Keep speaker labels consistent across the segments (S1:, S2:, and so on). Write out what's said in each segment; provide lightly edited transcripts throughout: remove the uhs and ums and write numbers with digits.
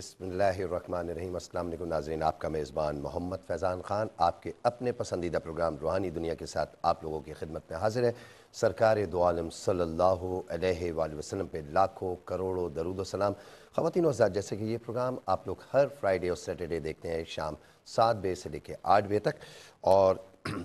S1: बिस्मिल्लाहिर्रहमानिर्रहीम। अस्सलाम वालेकुम नाज़रीन, आपका मेज़बान मोहम्मद फैज़ान ख़ान आपके अपने पसंदीदा प्रोग्राम रूहानी दुनिया के साथ आप लोगों की खिदमत में हाज़िर है। सरकार दो आलम सल्लल्लाहु अलैहि वसल्लम पे लाखों करोड़ों दरूद व सलाम। ख़वातीन व हज़रात, जैसे कि ये प्रोग्राम आप लोग हर फ्राइडे और सैटरडे देखते हैं शाम 7 बजे से लेकर 8 बजे तक, और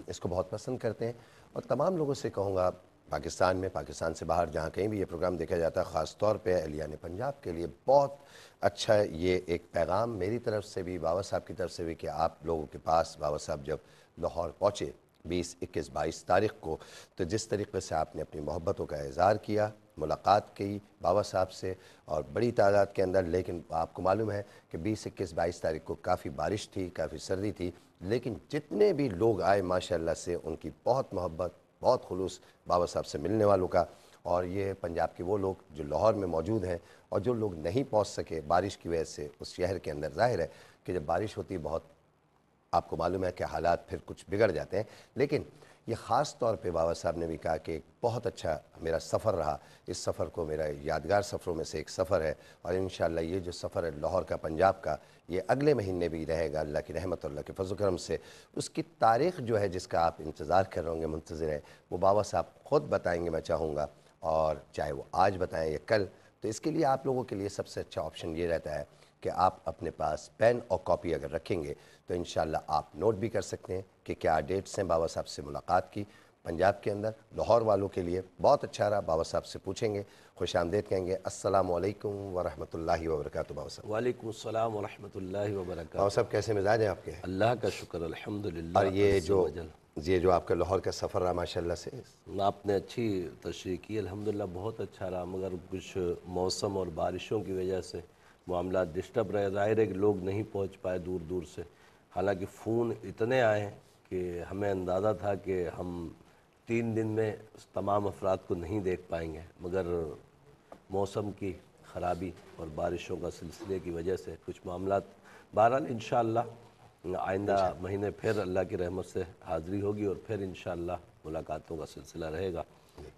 S1: इसको बहुत पसंद करते हैं। और तमाम लोगों से कहूँगा, पाकिस्तान में, पाकिस्तान से बाहर जहाँ कहीं भी ये प्रोग्राम देखा जाता है, ख़ास तौर पे अहलियान पंजाब के लिए बहुत अच्छा ये एक पैगाम मेरी तरफ से भी, बाबा साहब की तरफ से भी, कि आप लोगों के पास बाबा साहब जब लाहौर पहुँचे 20, 21, 22 तारीख़ को, तो जिस तरीके से आपने अपनी मोहब्बतों का इज़हार किया, मुलाकात की बाबा साहब से और बड़ी तादाद के अंदर, लेकिन आपको मालूम है कि 20, 21, 22 तारीख़ को काफ़ी बारिश थी, काफ़ी सर्दी थी, लेकिन जितने भी लोग आए माशाअल्लाह से उनकी बहुत मोहब्बत, बहुत खुलूस बाबा साहब से मिलने वालों का। और ये पंजाब के वो लोग जो लाहौर में मौजूद हैं और जो लोग नहीं पहुंच सके बारिश की वजह से उस शहर के अंदर, ज़ाहिर है कि जब बारिश होती है बहुत, आपको मालूम है कि हालात फिर कुछ बिगड़ जाते हैं, लेकिन ये ख़ास तौर पे बाबा साहब ने भी कहा कि बहुत अच्छा मेरा सफ़र रहा, इस सफ़र को मेरा यादगार सफ़रों में से एक सफ़र है, और इंशाअल्लाह ये जो सफ़र है लाहौर का, पंजाब का, ये अगले महीने भी रहेगा अल्लाह की रहमत और अल्लाह के फज़ल करम से। उसकी तारीख़ जो है जिसका आप इंतज़ार कर रहे होंगे, मुंतज़िर हैं, वो बाबा साहब ख़ुद बताएँगे, मैं चाहूँगा, और चाहे वो आज बताएँ या कल। तो इसके लिए आप लोगों के लिए सबसे अच्छा ऑप्शन ये रहता है कि आप अपने पास पेन और कॉपी अगर रखेंगे तो इंशाअल्लाह आप नोट भी कर सकते हैं कि क्या डेट्स हैं बाबा साहब से मुलाकात की पंजाब के अंदर। लाहौर वालों के लिए बहुत अच्छा रहा, बाबा साहब से पूछेंगे, खुशामदीद कहेंगे। अस्सलाम वालेकुम व रहमतुल्लाहि व बरकातुहू। बाबा साहब
S2: वालेकुम अस्सलाम व रहमतुल्लाहि व
S1: बाबा
S2: बरकातुहू।
S1: साहब कैसे मिजाज हैं आपके?
S2: अल्लाह का शुक्र,
S1: और
S2: अल्हम्दुलिल्लाह अज़्ज़ व जल।
S1: ये जो आपका लाहौर का सफ़र रहा माशाअल्लाह से,
S2: आपने अच्छी तशरीह की, अल्हम्दुलिल्लाह बहुत अच्छा रहा, मगर कुछ मौसम और बारिशों की वजह से मामला डिस्टर्ब रहे। ज़ाहिर है कि लोग नहीं पहुंच पाए दूर दूर से, हालांकि फ़ोन इतने आए हैं कि हमें अंदाज़ा था कि हम 3 दिन में तमाम अफराद को नहीं देख पाएंगे, मगर मौसम की ख़राबी और बारिशों का सिलसिले की वजह से कुछ मामलात, बहरहाल इंशाअल्लाह आइंदा महीने फिर अल्लाह की रहमत से हाज़िरी होगी और फिर इंशाअल्लाह मुलाकातों का सिलसिला रहेगा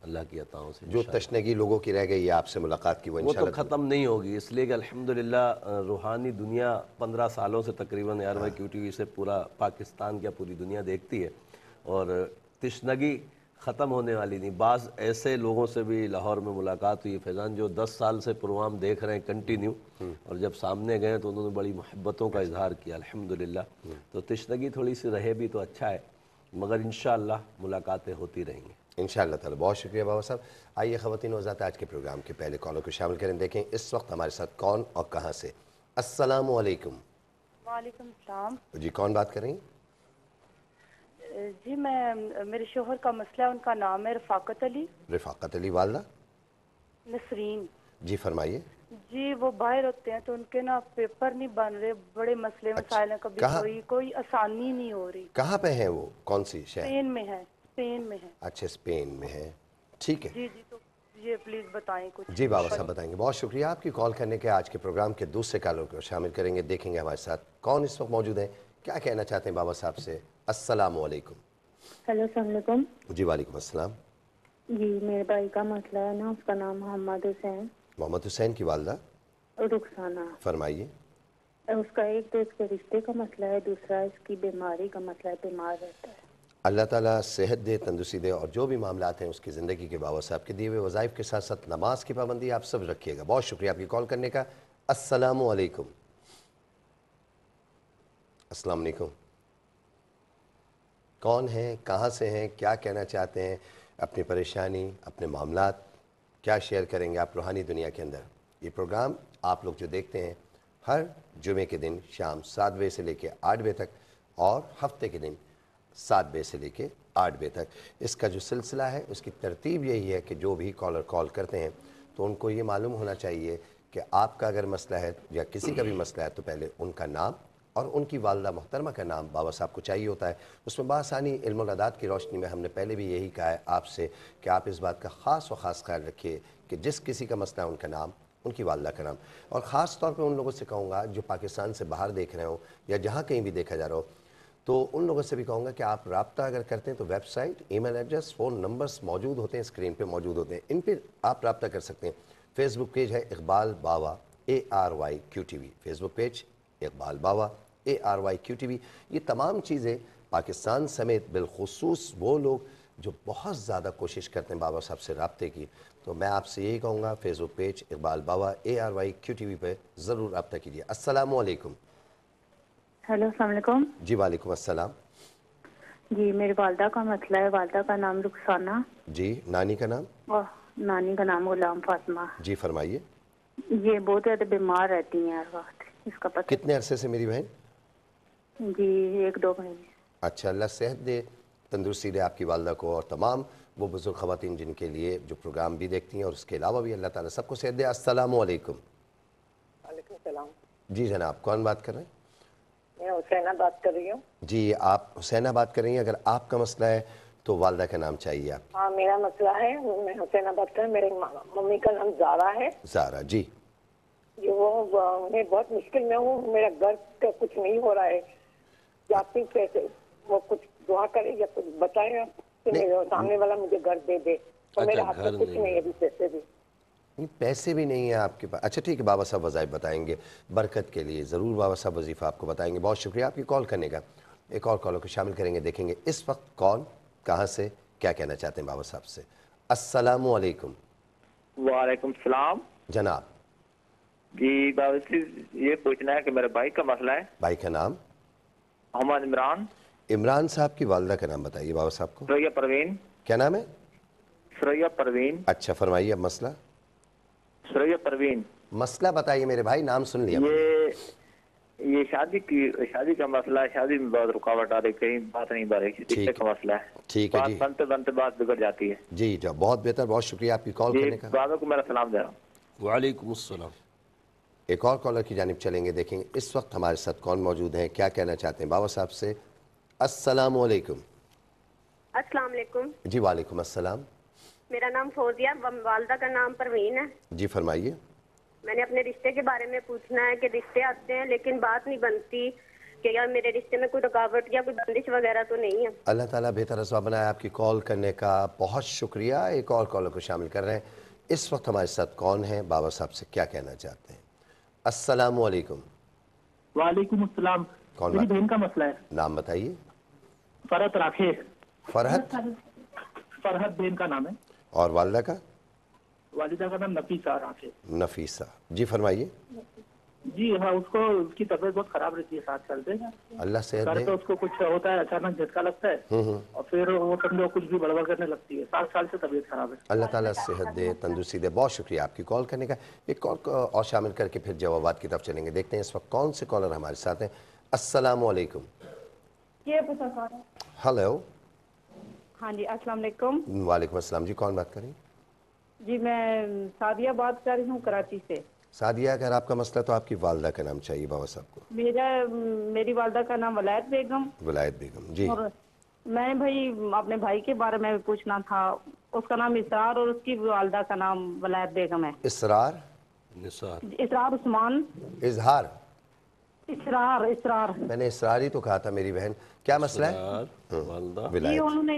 S2: अल्लाह की अताओं से।
S1: जो तशनगी लोगों की रह गई है आपसे मुलाकात की, वो
S2: वो तो
S1: इंशाअल्लाह
S2: ख़त्म नहीं होगी, इसलिए कि अल्हम्दुलिल्लाह रूहानी दुनिया 15 सालों से तकरीबन यार भाई QTV से पूरा पाकिस्तान क्या पूरी दुनिया देखती है, और तशनगी ख़त्म होने वाली नहीं। बाज़ ऐसे लोगों से भी लाहौर में मुलाकात हुई फैज़ान जो 10 साल से प्रोग्राम देख रहे हैं कंटिन्यू, और जब सामने गए तो उन्होंने बड़ी मोहब्बतों का इजहार किया अल्हम्दुलिल्लाह। तो तशनगी थोड़ी सी रहे भी तो अच्छा है, मगर इंशाअल्लाह मुलाकातें होती रहेंगी
S1: इंशाअल्लाह ताला। बहुत शुक्रिया बाबा साहब। आइए ख़वातीन व हज़रात, आज के प्रोग्राम के पहले कॉलर को शामिल करें। देखें इस वक्त हमारे साथ कौन और कहाँ से। अस्सलामु अलैकुम।
S3: वालेकुम सलाम।
S1: जी, कौन बात कर रही हैं?
S3: जी मैं, मेरे शोहर का मसला है, उनका नाम है रफ़ाकत अली।
S1: रफ़ाकत अली वालदा?
S3: नसरीन।
S1: जी फरमाइए।
S3: जी वो बाहर होते हैं तो उनके ना पेपर नहीं बन रहे, बड़े मसले
S1: अच्छा,
S3: मसाइल हैं, कभी
S1: कहाँ
S3: कोई आसानी नहीं हो रही।
S1: कहाँ पे हैं वो, कौन सी शहर?
S3: स्पेन में है, स्पेन में है।
S1: अच्छा, स्पेन में है, ठीक है।
S3: जी जी, तो ये प्लीज़ बताएं कुछ।
S1: जी बाबा साहब बताएंगे। बहुत शुक्रिया आपकी कॉल करने के। आज के प्रोग्राम के दूसरे कॉलर को शामिल करेंगे, देखेंगे हमारे साथ कौन इस वक्त मौजूद है, क्या कहना चाहते हैं बाबा साहब से। अस्सलामु अलैकुम।
S4: हेलो अस्सलाम वालेकुम।
S1: जी वालेकुम अस्सलाम।
S4: जी मेरे भाई का मसला है ना, उसका नाम मोहम्मद हुसैन।
S1: मोहम्मद हुसैन की वालदा?
S4: रुखसाना।
S1: फरमाइए।
S4: उसका एक तो इसके रिश्ते का मसला है, दूसरा इसकी बीमारी का मसला है, बीमार रहता है।
S1: अल्लाह ताला सेहत दे, तंदुरुस्ती दे, और जो भी मामलात हैं उसकी ज़िंदगी के बाबा साहब के दिए हुए वज़ाइफ के साथ साथ नमाज की पाबंदी आप सब रखिएगा। बहुत शुक्रिया आपकी कॉल करने का। अस्सलामु अलैकुम। अस्सलाम वालेकुम। कौन हैं, कहाँ से हैं, क्या कहना चाहते हैं, अपनी परेशानी, अपने मामलात क्या शेयर करेंगे आप रूहानी दुनिया के अंदर। ये प्रोग्राम आप लोग जो देखते हैं हर जुमे के दिन शाम 7 बजे से लेकर 8 बजे तक, और हफ्ते के दिन 7 बजे से लेकर 8 बजे तक, इसका जो सिलसिला है उसकी तरतीब यही है कि जो भी कॉलर कॉल करते हैं तो उनको ये मालूम होना चाहिए कि आपका अगर मसला है या किसी का भी मसला है तो पहले उनका नाम और उनकी वालदा मोहतरमा का नाम बाबा साहब को चाहिए होता है। उसमें बासानी इल्म और अदात की रोशनी में हमने पहले भी यही कहा है आपसे कि आप इस बात का ख़ास व ख़ास ख्याल रखिए कि जिस किसी का मसला है उनका नाम, उनकी वालदा का नाम। और ख़ास तौर पे उन लोगों से कहूँगा जो पाकिस्तान से बाहर देख रहे हो या जहाँ कहीं भी देखा जा रहा हो, तो उन लोगों से भी कहूँगा कि आप रब्ता अगर करते हैं तो website, email address, phone numbers मौजूद होते हैं, स्क्रीन पे मौजूद होते हैं, इन पर आप रब्ता कर सकते हैं। फेसबुक पेज है इकबाल बावा, ARYQTV, फेसबुक पेज इकबाल बावा ARYQTV। ये तमाम चीज़ें पाकिस्तान समेत बिलखुसूस वो लोग जो बहुत ज़्यादा कोशिश करते हैं बाबा साहब से रब्ते की, तो मैं आपसे यही कहूँगा फेसबुक पेज इकबाल बावा ARYQTV पे ज़रूर रब्ता कीजिए। अस्सलामु अलैकुम।
S4: हेलो, अस्सलाम वालेकुम।
S1: जी वालेकुम अस्सलाम।
S4: जी, मेरी वालदा का मसला है। वालदा का नाम रुखसाना
S1: जी, नानी का नाम?
S4: और नानी का नाम गुलाम फातिमा।
S1: जी फरमाइए।
S4: ये बहुत ज़्यादा बीमार रहती हैं हर वक्त, इसका पता।
S1: कितने अरसे से मेरी बहन?
S4: जी, 1-2 महीने।
S1: अच्छा, अल्लाह सेहत दे, तंदुरुस्ती दे आपकी वालदा को और तमाम वो बुज़ुर्ग ख़वातीन जिनके लिए जो प्रोग्राम भी देखती हैं और उसके अलावा भी अल्लाह ताला सबको सेहत दे। अस्सलामु अलैकुम।
S5: वालेकुम सलाम।
S1: जी जनाब, कौन बात कर रहे हैं?
S5: मैं हुसैना बात कर रही हूँ।
S1: जी, आप हुसैना बात कर रही हैं। अगर आपका मसला है तो वालदा का नाम चाहिए आप?
S5: हाँ, मेरा मसला है। मैं हुसैना बात कर रही हूँ। मेरे मम्मी का नाम ज़ारा है।
S1: ज़ारा जी।
S5: ये मैं बहुत मुश्किल में हूँ। मेरा घर का कुछ नहीं हो रहा है। जाती कैसे वो कुछ दुआ करे या कुछ बताए कि मेरे सामने वाला मुझे घर दे दे। तो मेरे हाथ में कुछ नहीं है अभी, पैसे भी
S1: पैसे भी नहीं है आपके पास? अच्छा ठीक है, बाबा साहब वज़ाइफ बताएंगे बरकत के लिए, ज़रूर बाबा साहब वजीफ़ा आपको बताएंगे। बहुत शुक्रिया आपकी कॉल करने का। एक और कॉलर को शामिल करेंगे, देखेंगे इस वक्त कौन कहाँ से क्या कहना चाहते हैं बाबा साहब से। अस्सलामु अलैकुम।
S6: वालेकुम सलाम।
S1: जनाब
S6: जी बाबा जी, ये पूछना है कि मेरे भाई का मसला है।
S1: भाई का नाम?
S6: मोहम्मद इमरान।
S1: इमरान साहब की वालदा का नाम बताइए बाबा साहब को।
S6: सुरैया परवीन।
S1: क्या नाम है?
S6: सुरैया परवीन।
S1: अच्छा फरमाइए अब मसला।
S6: सुरैया परवीन।
S1: मसला बताइए मेरे भाई, नाम सुन लिया।
S6: ये शादी का मसला है। शादी में बहुत रुकावट आ रही, कहीं बात नहीं बन रही, रिश्ते का मसला है।
S1: ठीक है जी।
S6: बनते बनते बात बिगड़ जाती है।
S1: जी जी, बहुत बेहतर, बहुत शुक्रिया आपकी कॉल करने का।
S6: बाबा को मेरा सलाम दे रहा हूँ।
S2: वालेकुम अस्सलाम।
S1: एक और कॉलर की जानिब चलेंगे, देखेंगे इस वक्त हमारे साथ कौन मौजूद हैं, क्या कहना चाहते हैं बाबा साहब से। अस्सलामु अलैकुम।
S7: अस्सलाम वालेकुम।
S1: जी वालेकुम अस्सलाम।
S7: मेरा नाम फौजिया, वालदा का नाम परवीन है।
S1: जी फरमाइए।
S7: मैंने अपने रिश्ते के बारे में पूछना है कि रिश्ते आते हैं लेकिन बात नहीं बनती, कि यार मेरे रिश्ते में कोई रुकावट या कोई बंदिश वगैरह तो नहीं है।
S1: अल्लाह ताला बेहतर असबाब बनाए। आपकी कॉल करने का बहुत शुक्रिया। एक और कॉलर को शामिल कर रहे हैं। इस वक्त हमारे साथ कौन है, बाबा साहब से क्या कहना चाहते हैं। अस्सलामु अलैकुम।
S8: वालेकुम अस्सलाम।
S1: कौन
S8: मेरी
S1: बात?
S8: बहन का मसला है।
S1: नाम बताइए।
S8: फरहत राखे।
S1: फरहत?
S8: फरहत बहन का नाम है।
S1: और वालिदा का?
S8: वालिदा का नाम नफीसा राखे।
S1: नफीसा जी फरमाइए।
S8: जी हाँ, उसको उसकी तबीयत बहुत खराब रहती है 7 साल से।
S1: अल्लाह सेहत
S8: घर
S1: दे।
S8: पे उसको कुछ होता है, अचानक झटका लगता है और फिर वो समझो कुछ भी बड़बड़ करने लगती है। 7 साल से तबीयत खराब है।
S1: अल्लाह ताला सेहत दे, तंदुरुस्ती दे। बहुत शुक्रिया आपकी कॉल करने का। एक और शामिल करके फिर जवाबात की तरफ चलेंगे। देखते हैं इस वक्त कौन से कॉलर हमारे साथ हैं। अस्सलामु अलैकुम। हेलो।
S9: हाँ जी, अस्सलाम वालेकुम।
S1: वालेकुम अस्सलाम। जी कौन बात करें?
S9: जी मैं सादिया बात कर रही हूँ कराची से।
S1: सादिया, अगर आपका मसला तो आपकी वालदा का नाम चाहिए बाबा साहब को।
S9: मेरी वालदा का नाम वलायत बेगम।
S1: वलायत बेगम जी।
S9: और मैं भाई अपने भाई के बारे में पूछना था। उसका नाम इसरार और उसकी वालदा का नाम वलायत बेगम है।
S1: इसरार?
S2: निसार।
S9: इसरार उस्मान।
S1: इजहार?
S9: इसरार इसरार।
S1: मैंने इसरार ही तो कहा था मेरी बहन। क्या मसला है?
S2: वालदा।
S9: जी उन्होंने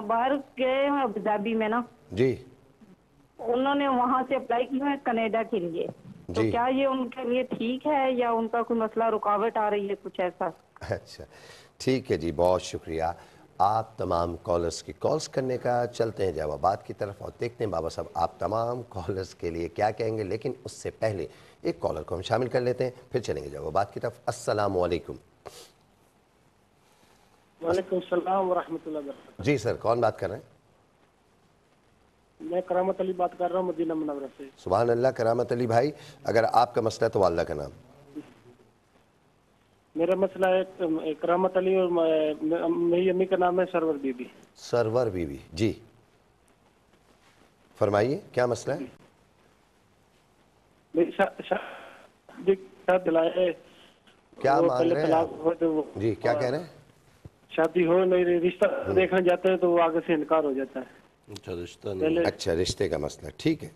S9: बाहर गए हैं अबू धाबी में ना
S1: जी।
S9: उन्होंने वहाँ से अप्लाई किया है कनाडा के लिए। तो क्या ये उनके लिए ठीक है या उनका कोई मसला रुकावट आ रही है कुछ ऐसा?
S1: अच्छा ठीक है जी, बहुत शुक्रिया आप तमाम कॉलर्स की कॉल्स करने का। चलते हैं जवाबात की तरफ और देखते हैं बाबा साहब आप तमाम कॉलर्स के लिए क्या कहेंगे। लेकिन उससे पहले एक कॉलर को हम शामिल कर लेते हैं, फिर चलेंगे जवाबात की तरफ। अस्सलामु अलैकुम।
S8: वालेकुम सलाम व रहमतुल्लाहि व बरकातहू।
S1: जी सर, कौन बात कर रहे हैं?
S8: मैं करामत अली बात कर रहा हूँ मदीना मुनव्वरा से।
S1: सुभान अल्लाह। करामत अली भाई, अगर आपका मसला है तो वालदा का नाम।
S8: मेरा मसला है करामत अली और मेरी अम्मी का नाम है सरवर बीबी।
S1: सरवर बीबी जी, फरमाइए क्या मसला है?
S8: मेरी शादी दिलाए।
S1: क्या मान रहे हैं आप? जी क्या कह रहे हैं?
S8: शादी हो नहीं रही, रिश्ता देखने जाते हैं तो वो आगे से इनकार हो जाता है।
S2: अच्छा रिश्ता नहीं।
S1: अच्छा रिश्ते का मसला, ठीक है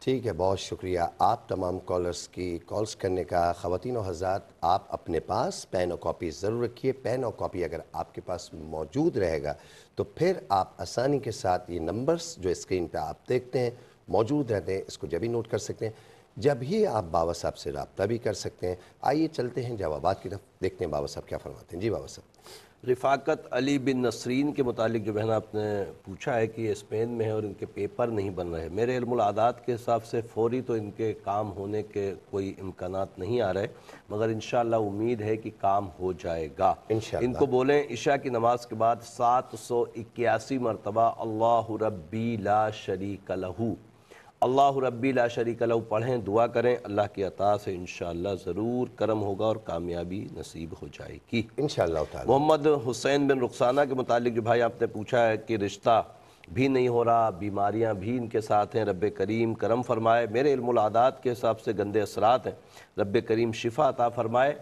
S1: ठीक है। बहुत शुक्रिया आप तमाम कॉलर्स की कॉल्स करने का। ख़वातीन और हज़रात, आप अपने पास पेन और कॉपी ज़रूर रखिए। पेन और कॉपी अगर आपके पास मौजूद रहेगा तो फिर आप आसानी के साथ ये नंबर्स जो स्क्रीन पे आप देखते हैं मौजूद रहते हैं, इसको जब भी नोट कर सकते हैं। जब ही आप बाबा साहब से रब्ता भी कर सकते हैं। आइए चलते हैं जवाबात की तरफ, देखते हैं बाबा साहब क्या फरमाते हैं। जी बाबा साहब।
S2: रिफ़ाकत अली बिन नसरीन के मुतालिक जो बहन आपने पूछा है कि ये स्पेन में है और इनके पेपर नहीं बन रहे। मेरे इल्मुल आदात के हिसाब से फ़ौरी तो इनके काम होने के कोई इम्कानात नहीं आ रहे, मगर इंशाअल्लाह उम्मीद है कि काम हो जाएगा। इनको बोलें इशा की नमाज के बाद 781 मरतबा अल्लाहु रब्बी ला शरीक लहू, अल्लाहु रब्बी ला शरीक लहू पढ़ें, दुआ करें, अल्लाह की अता से इंशाअल्लाह ज़रूर करम होगा और कामयाबी नसीब हो जाएगी
S1: इंशाअल्लाह ताला।
S2: मोहम्मद हुसैन बिन रुखसाना के मुतालिक जो भाई आपने पूछा है कि रिश्ता भी नहीं हो रहा, बीमारियां भी इनके साथ हैं, रब्बे करीम करम फरमाए। मेरे इल्मुल आदात के हिसाब से गंदे असरात हैं, रब्बे करीम शिफा अता फरमाए।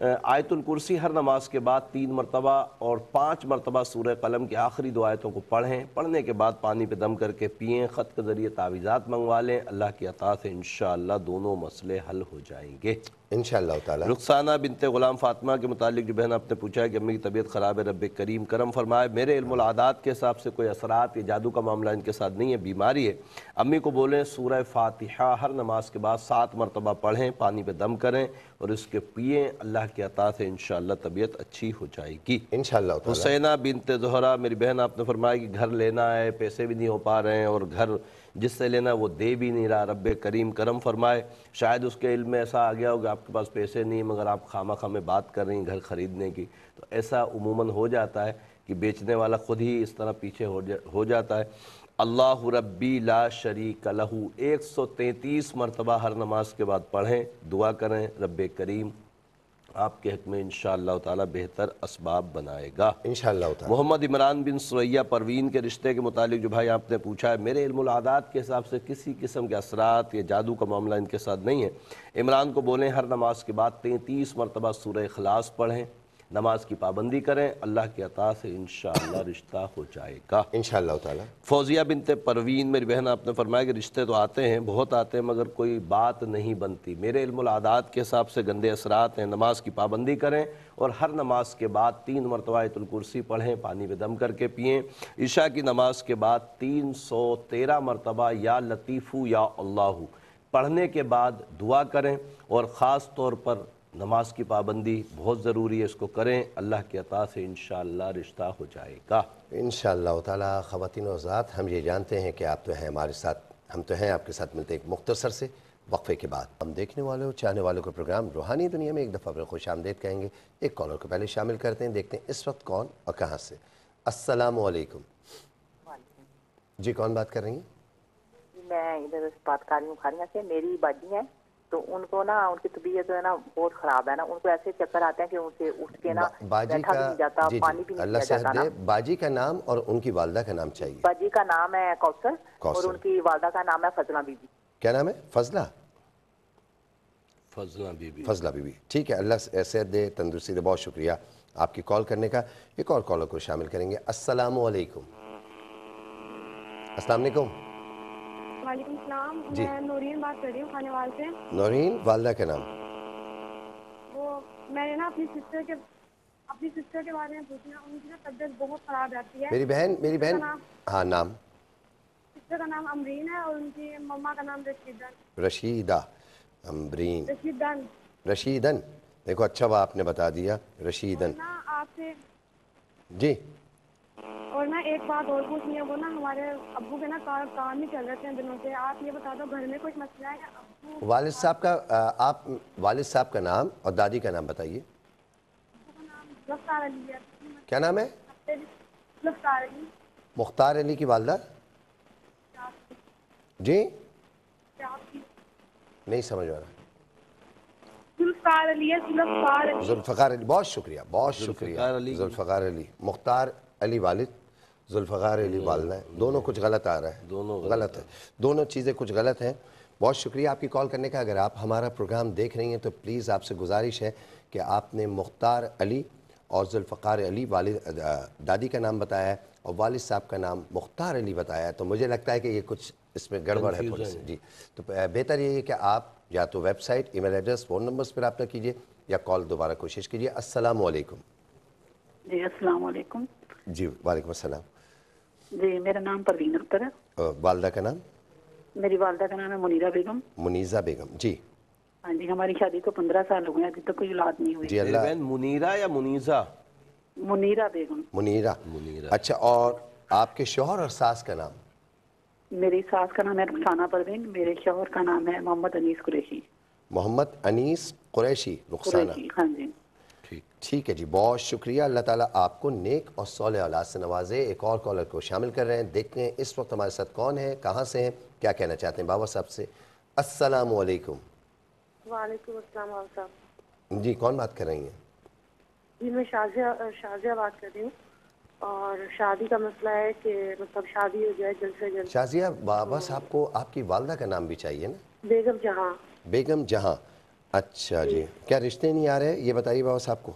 S2: आयतुल कुर्सी हर नमाज के बाद 3 मरतबा और 5 मरतबा सूरह कलम की आखिरी 2 आयतों को पढ़ें, पढ़ने के बाद पानी पे दम करके पिएँ, ख़त के ज़रिए तावीज़ात मंगवा लें, अल्लाह की अता से इंशाअल्लाह दोनों मसले हल हो जाएंगे
S1: इंशाअल्लाह ताला।
S2: रुखसाना बिनते गुलाम फातिमा के मुतालिक जो बहन आपने पूछा है कि अम्मी की तबीयत ख़राब है, रब्बे करीम करम फरमाए। मेरे इल्मुल आदात के हिसाब से कोई असरात या जादू का मामला इनके साथ नहीं है, बीमारी है। अम्मी को बोलें सूरह फातिहा हर नमाज के बाद 7 मरतबा पढ़ें, पानी पे दम करें और इसके पिएँ, अल्लाह की अता से इंशाअल्लाह तबीयत अच्छी हो जाएगी
S1: इंशाअल्लाह।
S2: हुसैना बिनते ज़ोहरा मेरी बहन आपने फरमाया कि घर लेना है, पैसे भी नहीं हो पा रहे हैं और घर जिससे लेना वो दे भी नहीं रहा, रब्बे करीम करम फरमाए। शायद उसके इल्म में ऐसा आ गया होगा आपके पास पैसे नहीं मगर आप खामा खामे बात कर रही हैं घर ख़रीदने की, तो ऐसा उमूमन हो जाता है कि बेचने वाला ख़ुद ही इस तरह पीछे हो जाता है। अल्लाहु रब्बी ला शरीक लहू 133 मरतबा हर नमाज के बाद पढ़ें, दुआ करें, रब्बे करीम आपके हक़ में इंशाअल्लाह ताला बेहतर असबाब बनाएगा
S1: इंशाअल्लाह ताला।
S2: मोहम्मद इमरान बिन सुरैया परवीन के रिश्ते के मुतालिक जो भाई आपने पूछा है, मेरे इल्मुल आदात के हिसाब से किसी किस्म के असरात या जादू का मामला इनके साथ नहीं है। इमरान को बोलें हर नमाज के बाद 33 मरतबा सूरह इखलास पढ़ें, नमाज की पाबंदी करें, अल्लाह की अता से इंशाअल्लाह रिश्ता हो जाएगा
S1: इंशाअल्लाह ताला।
S2: फौजिया बिनते परवीन मेरी बहन आपने फरमाया कि रिश्ते तो आते हैं, बहुत आते हैं, मगर कोई बात नहीं बनती। मेरे इल्मुल आदात के हिसाब से गंदे असरात हैं, नमाज की पाबंदी करें और हर नमाज के बाद 3 मरतबा आयतुल कुर्सी पढ़ें, पानी में दम करके पिएँ। इशा की नमाज के बाद 313 मरतबा या लतीफ़ू या अल्लाहू पढ़ने के बाद दुआ करें और ख़ास तौर पर नमाज की पाबंदी बहुत ज़रूरी है, इसको करें, अल्लाह की अता से इंशाअल्लाह रिश्ता हो जाएगा
S1: इंशाअल्लाह ताला। ख़वातीन और हज़रात, हम ये जानते हैं कि आप तो हैं हमारे साथ, हम तो हैं आपके साथ मिलते हैं एक मुख्तसर से वक्फे के बाद। हम देखने वालों चाहने वालों का प्रोग्राम रूहानी दुनिया में एक दफ़ा फिर खुश आमदीद कहेंगे। एक कॉलर को पहले शामिल करते हैं, देखते हैं इस वक्त कौन और कहाँ से। अस्सलामु अलैकुम। जी कौन बात कर रही हैं?
S10: मैं इधर बात कर रही हूँ खानिया से। मेरी बाजी है तो उनको ना उनकी तबीयत है ना बहुत खराब है ना, उनको ऐसे चक्कर आते हैं कि उनसे उठ के ना
S1: बाजी
S10: बैठा भी नहीं जाता,
S1: जी,
S10: पानी भी नहीं
S1: अल्लाह
S10: पिया जाता ना।
S1: बाजी का नाम और उनकी वालदा का नाम चाहिए।
S10: बाजी का नाम है कौसर और उनकी वालदा का नाम है फजला बीबी।
S1: क्या नाम है? फजला
S2: बीबी।
S1: फजला बीबी, ठीक है। अल्लाह सेहत दे, तंदुरुस्ती दे। बहुत शुक्रिया आपकी कॉल करने का। एक और कॉलर को शामिल करेंगे। अस्सलामु अलैकुम। अस्सलाम वालेकुम।
S11: वालेकुम सलाम।
S1: जी।
S11: मैं नूरीन बात कर रही हूँ खानेवाल से।
S1: नूरीन, वालदा का नाम?
S11: वो मैंने ना अपनी सिस्टर के बारे में पूछना, उनकी ना तबीयत बहुत खराब रहती है।
S1: मेरी बहन हाँ, नाम?
S11: सिस्टर का नाम अमरीन है और उनकी मम्मा का नाम रशीदन।
S1: रशीदा, अमरीन,
S11: रशीदन।
S1: देखो अच्छा हुआ आपने बता दिया, रशीदन।
S11: ना आपसे
S1: जी।
S11: और ना एक बात और पूछनी है, वो ना हमारे अब्बू के ना काम नहीं चल रहे थे दिनों से। आप ये बता दो घर में कुछ मसला है?
S1: वालिद साहब का आप वालिद साहब का नाम और दादी का नाम बताइए। क्या नाम है? मुख्तार अली की वालदा? जी नहीं समझ आ रहा। जुल्फ़कार अली, बहुत शुक्रिया, बहुत शुक्रिया। जुल्फ़कार अली, मुख्तार अली वालिद, जुल्फ़कार अली वालदा है। दोनों कुछ गलत आ रहा है, दोनों गलत है, दोनों चीज़ें कुछ गलत हैं। बहुत शुक्रिया आपकी कॉल करने का। अगर आप हमारा प्रोग्राम देख रही हैं तो प्लीज़ आपसे गुजारिश है कि आपने मुख्तार अली और जुल्फ़कार अली वालिद दादी का नाम बताया है और वालिद साहब का नाम मुख्तार अली बताया है, तो मुझे लगता है कि ये कुछ इसमें गड़बड़ है थोड़ी सी। जी, तो बेहतर ये है कि आप या तो website, email address, phone numbers पर रब्ता कीजिए या कॉल दोबारा कोशिश कीजिए। अस्सलामु अलैकुम।
S12: जी अस्सलाम वालेकुम।
S1: जी वालेकुम अस्सलाम।
S12: जी मेरा नाम परवीन अख्तर है।
S1: वालदा का नाम?
S12: मेरी वालदा का नाम है मुनीरा बेगम।
S1: मुनीजा बेगम जी।
S12: हाँ जी, हमारी शादी को 15 साल हो गए, अभी तक कोई औलाद नहीं हुई।
S1: जी अल्लाह।
S2: बहन मुनीरा या मुनीजा?
S12: मुनीरा बेगम।
S1: मुनीरा। अच्छा, और आपके शौहर और सास का नाम?
S12: मेरी सास का नाम है रुखसाना परवीन, मेरे शौहर का नाम है मोहम्मद अनीस कुरैशी।
S1: मोहम्मद अनीस कुरैशी, रुखसाना।
S12: हाँ जी।
S1: ठीक है जी, बहुत शुक्रिया। अल्लाह ताला आपको नेक और सौले औलाद से नवाजे। एक और कॉलर को शामिल कर रहे हैं, देखते हैं इस वक्त हमारे साथ कौन है, कहाँ से हैं, क्या कहना चाहते हैं बाबा साहब से। अस्सलाम वालेकुम।
S11: वालेकुम अस्सलाम बाबा साहब।
S1: जी, कौन बात कर रही हैं?
S11: जी मैं शाजिया बात कर रही हूँ, और शादी का मसला है कि मतलब शादी हो जाए जल्द से जल्द।
S1: शाजिया, बाबा साहब को आपकी वालदा का नाम भी चाहिए ना?
S11: बेगम जहां। बेगम
S1: जहां। अच्छा जी, क्या रिश्ते नहीं आ रहे, ये बताइए बाबा साहब को।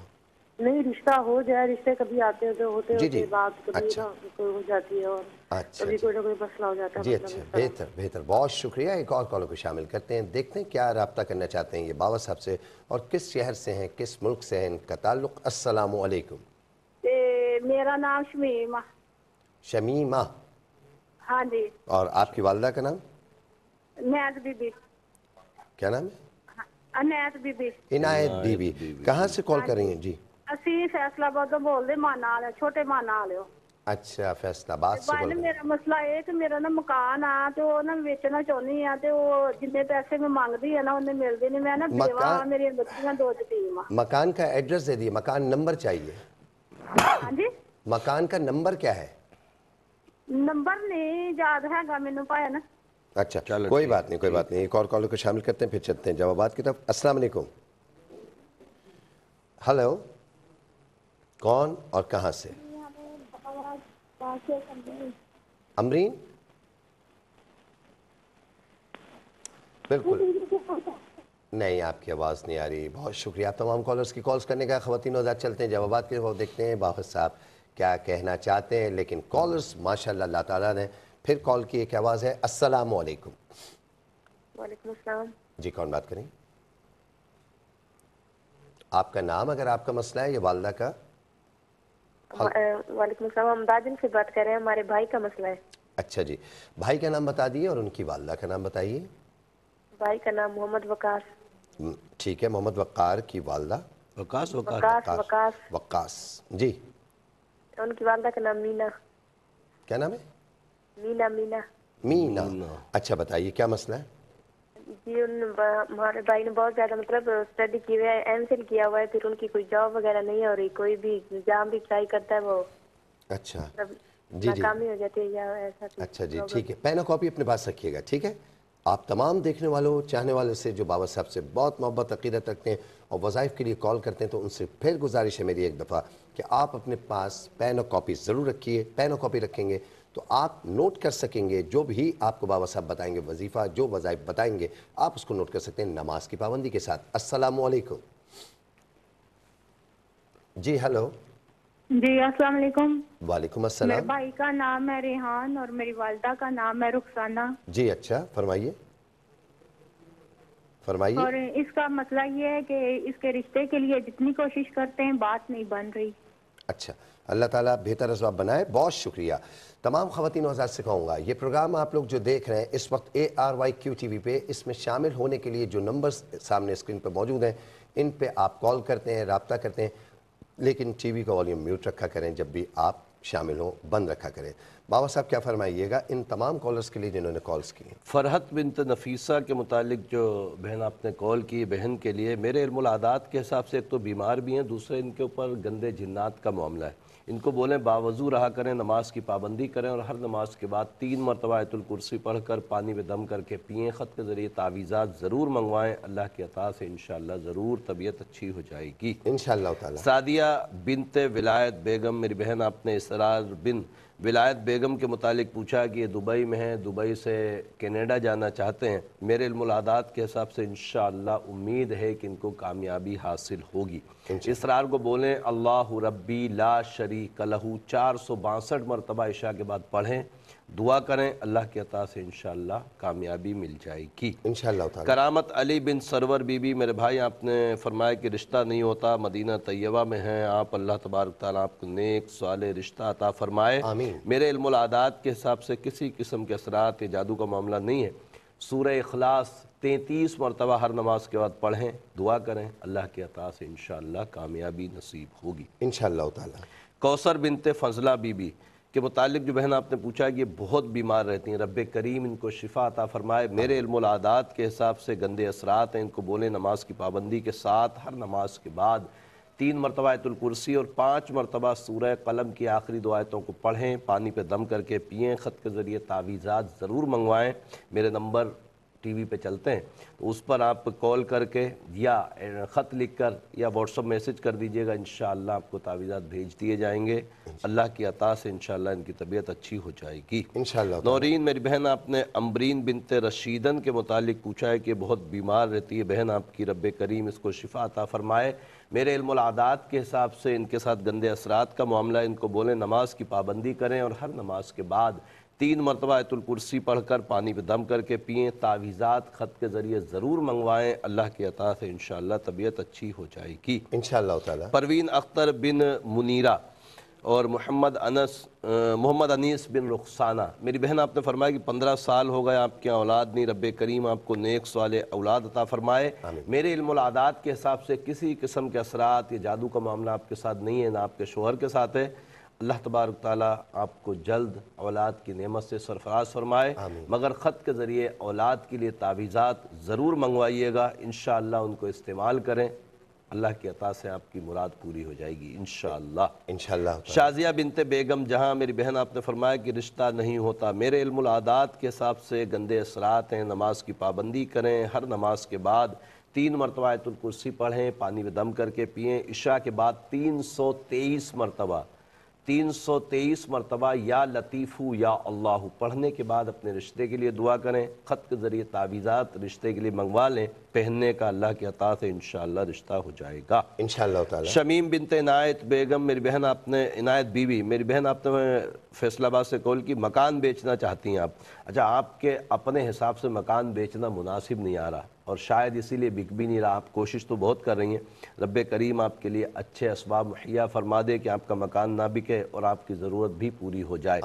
S11: नहीं, रिश्ता हो जाए, रिश्ते कभी आते हैं तो होते बात कभी
S1: अच्छा।
S11: कोई हो जाती है, और
S1: अच्छा
S11: कभी कोई ना कोई मसला हो जाता है।
S1: जी अच्छा, बेहतर बेहतर, बहुत शुक्रिया। एक और कॉलर को शामिल करते हैं, देखते हैं क्या राब्ता करना चाहते हैं ये बाबा साहब से, और किस शहर से हैं, किस मुल्क से हैं, इनका ताल्लुक। अस्सलाम वालेकुम।
S13: मेरा नाम शमीमा।
S1: शमीमा।
S13: हाँ जी।
S1: और आपकी वालदा का नाम?
S13: इनायत बीबी।
S1: क्या नाम है?
S13: इनायत बीबी।
S1: इनायत बीबी। कहाँ से कॉल कर रही हैं जी?
S13: ਅਸੀਂ ਫੈਸਲਾਬਾਦ ਤੋਂ ਬੋਲਦੇ ਮਾਨਾ ਵਾਲੇ, ਛੋਟੇ ਮਾਨਾ ਵਾਲਿਓ।
S1: अच्छा, फैसलाबाद से
S13: भाई
S1: बोल रहे हैं।
S13: मेरा मसला ये कि मेरा ना मकान आ तो ना बेचना चाहनी आ, तो वो जिन्ने पैसे मैं मांगदी है ना उन्हें मिलते नहीं। मैं ना बेवा, मेरी बच्चियां 2 यतीम आ।
S1: मकान का एड्रेस दे दिए, मकान नंबर चाहिए।
S13: हाँ जी।
S1: मकान का नंबर क्या है?
S13: नंबर नहीं याद हैगा मैनू भाई ना।
S1: अच्छा, कोई बात नहीं, कोई बात नहीं। एक और कॉलर को शामिल करते हैं, फिर चलते हैं जवाबात की तरफ। अस्सलाम वालेकुम। हेलो, कौन और कहाँ से? अमरीन। बिल्कुल नहीं, आपकी आवाज़ नहीं आ रही। बहुत शुक्रिया आप तमाम कॉलर्स की कॉल्स करने का। ख़वातीन और चलते हैं जवाबात की तरफ, देखते हैं बाबर साहब क्या कहना चाहते हैं। लेकिन कॉलर्स माशाल्लाह अल्लाह ताला ने फिर कॉल की। एक आवाज़ है। अस्सलाम वालेकुम।
S11: वालेकुम अस्सलाम।
S1: जी, कौन बात करें? आपका नाम, अगर आपका मसला है, ये वालदा का?
S11: वालेकुम अस्सलाम, अमदादन से बात कर रहे हैं, हमारे भाई का मसला है।
S1: अच्छा जी, भाई का नाम बता दिए और उनकी वालदा का नाम बताइए।
S11: भाई का नाम मोहम्मद वकास।
S1: ठीक है, मोहम्मद वक़ार की वालदा?
S2: वकास।
S1: वकास जी।
S11: उनकी वालदा का नाम मीना।
S1: क्या नाम है?
S11: मीना। मीना।
S1: मीना। अच्छा, बताइए क्या मसला है?
S11: जी, हमारे भाई ने बहुत ज्यादा मतलब स्टडी की हुई है, एमफिल किया हुआ है, फिर उनकी कोई जॉब वगैरह नहीं हो रही, कोई भी एग्जाम भी ट्राई करता है वो।
S1: अच्छा
S11: जी, नाकामी हो जाती है या ऐसा।
S1: अच्छा जी, ठीक है। पेन और कॉपी अपने पास रखिएगा, ठीक है। आप तमाम देखने वालों, चाहने वालों से जो बाबा साहब से बहुत मोहब्बत अकीदत रखते हैं और वज़ाइफ के लिए कॉल करते हैं, तो उनसे फिर गुजारिश है मेरी एक दफ़ा कि आप अपने पास पेन और कॉपी ज़रूर रखिए। पेन और कॉपी रखेंगे तो आप नोट कर सकेंगे जो भी आपको बाबा साहब बताएंगे, वजीफ़ा जो वज़ाइफ बताएंगे आप उसको नोट कर सकते हैं नमाज की पाबंदी के साथ। अस्सलाम वालेकुम। जी हेलो।
S9: जी अस्सलाम वालेकुम।
S1: वालेकुम अस्सलाम।
S9: मेरे भाई का नाम है रेहान और मेरी वालदा का नाम है रुखसाना।
S1: जी अच्छा, फरमाइए फरमाइए।
S9: और इसका मसला ये है कि इसके रिश्ते के लिए जितनी कोशिश करते हैं बात नहीं बन रही।
S1: अच्छा, अल्लाह ताला बेहतर असबाब बनाए। बहुत शुक्रिया। तमाम ख़वातीन हज़रात से कहूँगा, ये प्रोग्राम आप लोग जो देख रहे हैं इस वक्त ARYQ TV पे, इसमें शामिल होने के लिए जो नंबर्स सामने स्क्रीन पर मौजूद हैं, इन पे आप कॉल करते हैं, रब्ता करते हैं, लेकिन TV का वॉल्यूम म्यूट रखा करें, जब भी आप शामिल हों बंद रखा करें। बाबा साहब क्या फरमाइएगा इन तमाम कॉलर्स के लिए जिन्होंने कॉल्स की?
S2: फ़रहत बिनत नफीसा के मुतालिक जो बहन आपने कॉल की, बहन के लिए मेरे इल्मुल आदात के हिसाब से एक तो बीमार भी हैं, दूसरे इनके ऊपर गंदे जिन्नात का मामला है। इनको बोलें बावजू रहा करें, नमाज की पाबंदी करें और हर नमाज के बाद 3 मरतबा आयतुल कुर्सी पढ़कर पानी में दम करके पिएँ। ख़त के ज़रिए तावीज़ात ज़रूर मंगवाएँ। अल्लाह की अता से इंशाअल्लाह ज़रूर तबीयत अच्छी हो जाएगी इंशाअल्लाह ताला। सादिया बिनते विलायत बेगम, मेरी बहन आपने इसरार बिन विलायत बेगम के मुतालिक पूछा कि ये दुबई में हैं, दुबई से कनाडा जाना चाहते हैं। मेरे इल्मुल आदात के हिसाब से इंशाअल्लाह उम्मीद है कि इनको कामयाबी हासिल होगी। इसरार को बोलें अल्लाहु रब्बी ला शरीक लहू 462 मरतबा इशा के बाद पढ़ें, दुआ करें, अल्लाह की अता से इंशाअल्लाह कामयाबी मिल जाएगी इंशाअल्लाह। करामत अली बिन सरवर बीबी, मेरे भाई आपने फरमाया कि रिश्ता नहीं होता, मदीना तैयबा में हैं आप, अल्लाह तबारक तआला आपको नेक साले रिश्ता अता फरमाए। मेरे इल्मुल आदात के हिसाब से किसी किस्म के असरात या जादू का मामला नहीं है। सूरह इखलास 33 मरतबा हर नमाज के बाद पढ़ें, दुआ करें, अल्लाह की अता से इंशाअल्लाह कामयाबी नसीब होगी
S1: इंशाअल्लाह ताला।
S2: कौसर बिनते फजला बीबी के मुतालिक जो बहन आपने पूछा है कि ये बहुत बीमार रहती हैं, रब्बे करीम इनको शिफा अता फरमाए। मेरे इल्मुल आदात के हिसाब से गंदे असरात हैं, इनको बोले नमाज की पाबंदी के साथ हर नमाज के बाद 3 मरतबा आयतुल कुर्सी और 5 मरतबा सूरह कलम की आखिरी 2 आयतों को पढ़ें, पानी पे दम करके पिएँ, ख़त के ज़रिए तावीज़ात ज़रूर मंगवाएँ। मेरे नंबर टीवी पे चलते हैं, तो उस पर आप कॉल करके या ख़त लिखकर या व्हाट्सअप मैसेज कर दीजिएगा, इंशाअल्लाह आपको तावीज़ात भेज दिए जाएंगे। अल्लाह की अता से इंशाअल्लाह इनकी तबीयत अच्छी हो जाएगी
S1: इंशाअल्लाह।
S2: नौरीन मेरी बहन आपने अम्बरीन बिनते रशीदन के मुतालिक पूछा है कि बहुत बीमार रहती है बहन आपकी, रब्बे करीम इसको शिफा अता फरमाए। मेरे इल्मुल आदात के हिसाब से इनके साथ गंदे असरात का मामला, इनको बोलें नमाज की पाबंदी करें और हर नमाज के बाद 3 मरतबा आयतुल कुर्सी पढ़कर पानी पे दम करके पिएँ, तावीज़ात ख़त के ज़रिए ज़रूर मंगवाएँ। अल्लाह की अता से इंशाअल्लाह तबीयत अच्छी हो जाएगी
S1: इंशाअल्लाह ताला।
S2: परवीन अख्तर बिन मुनीरा और मोहम्मद अनीस बिन रुखसाना, मेरी बहन आपने फरमाया कि 15 साल हो गए आपके औलाद नहीं, रब्बे करीम आपको नेक साले औलाद अता फरमाए। मेरे इल्मुल आदात के हिसाब से किसी किस्म के असरात या जादू का मामला आपके साथ नहीं है, ना आपके शोहर के साथ है। अल्लाह तबारक ताला आपको जल्द औलाद की नेमत से सरफराज फरमाए, मगर ख़त के ज़रिए औलाद के लिए तावीज़ात ज़रूर मंगवाइएगा, इंशाअल्लाह उनको इस्तेमाल करें, अल्लाह की अता से आपकी मुराद पूरी हो जाएगी इंशाअल्लाह। शाजिया बिनते बेगम जहाँ, मेरी बहन आपने फरमाया कि रिश्ता नहीं होता, मेरे इल्मुल आदात के हिसाब से गंदे असरात हैं, नमाज की पाबंदी करें, हर नमाज के बाद 3 मरतबा आयतुल कुर्सी पढ़ें, पानी में दम करके पिएँ, इशा के बाद 323 मरतबा या लतीफ़ू या अल्लाह पढ़ने के बाद अपने रिश्ते के लिए दुआ करें, ख़त के ज़रिए तावीज़ात रिश्ते के लिए मंगवा लें, पहनने का अल्लाह की अता से इंशाअल्लाह रिश्ता हो जाएगा
S1: इंशाअल्लाह ताला।
S2: शमीम बिनते इनायत बेगम, मेरी बहन आपने इनायत बीवी, मेरी बहन आपने फैसलाबाद से कॉल की, मकान बेचना चाहती हैं आप। अच्छा, आपके अपने हिसाब से मकान बेचना मुनासिब नहीं आ रहा और शायद इसीलिए बिक भी नहीं रहा, आप कोशिश तो बहुत कर रही हैं। रब्बे करीम आपके लिए अच्छे असबाब मुहैया फरमा दे कि आपका मकान ना बिके और आपकी ज़रूरत भी पूरी हो जाए।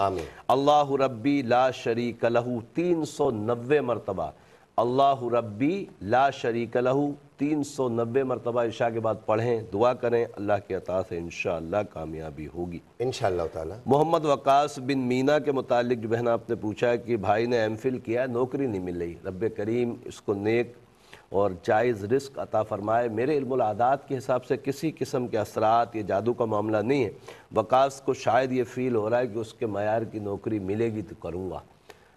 S2: अल्लाह रब्बी ला शरीक लहू 390 मरतबा, अल्लाह रब्बी ला शरीक लहू 390 मरतबा इशा के बाद पढ़ें, दुआ करें, अल्लाह की अता से इंशाअल्लाह कामयाबी होगी
S1: इंशाअल्लाह ताला।
S2: मोहम्मद वकास बिन मीना के मुतालिक जो बहन आपने पूछा है कि भाई ने एमफिल किया है, नौकरी नहीं मिल रही, रब्बे करीम इसको नेक और जायज़ रिस्क अता फरमाए। मेरे इल्मुल आदात के हिसाब से किसी किस्म के असरात या जादू का मामला नहीं है। वकास को शायद ये फ़ील हो रहा है कि उसके मयार की नौकरी मिलेगी तो करूँगा।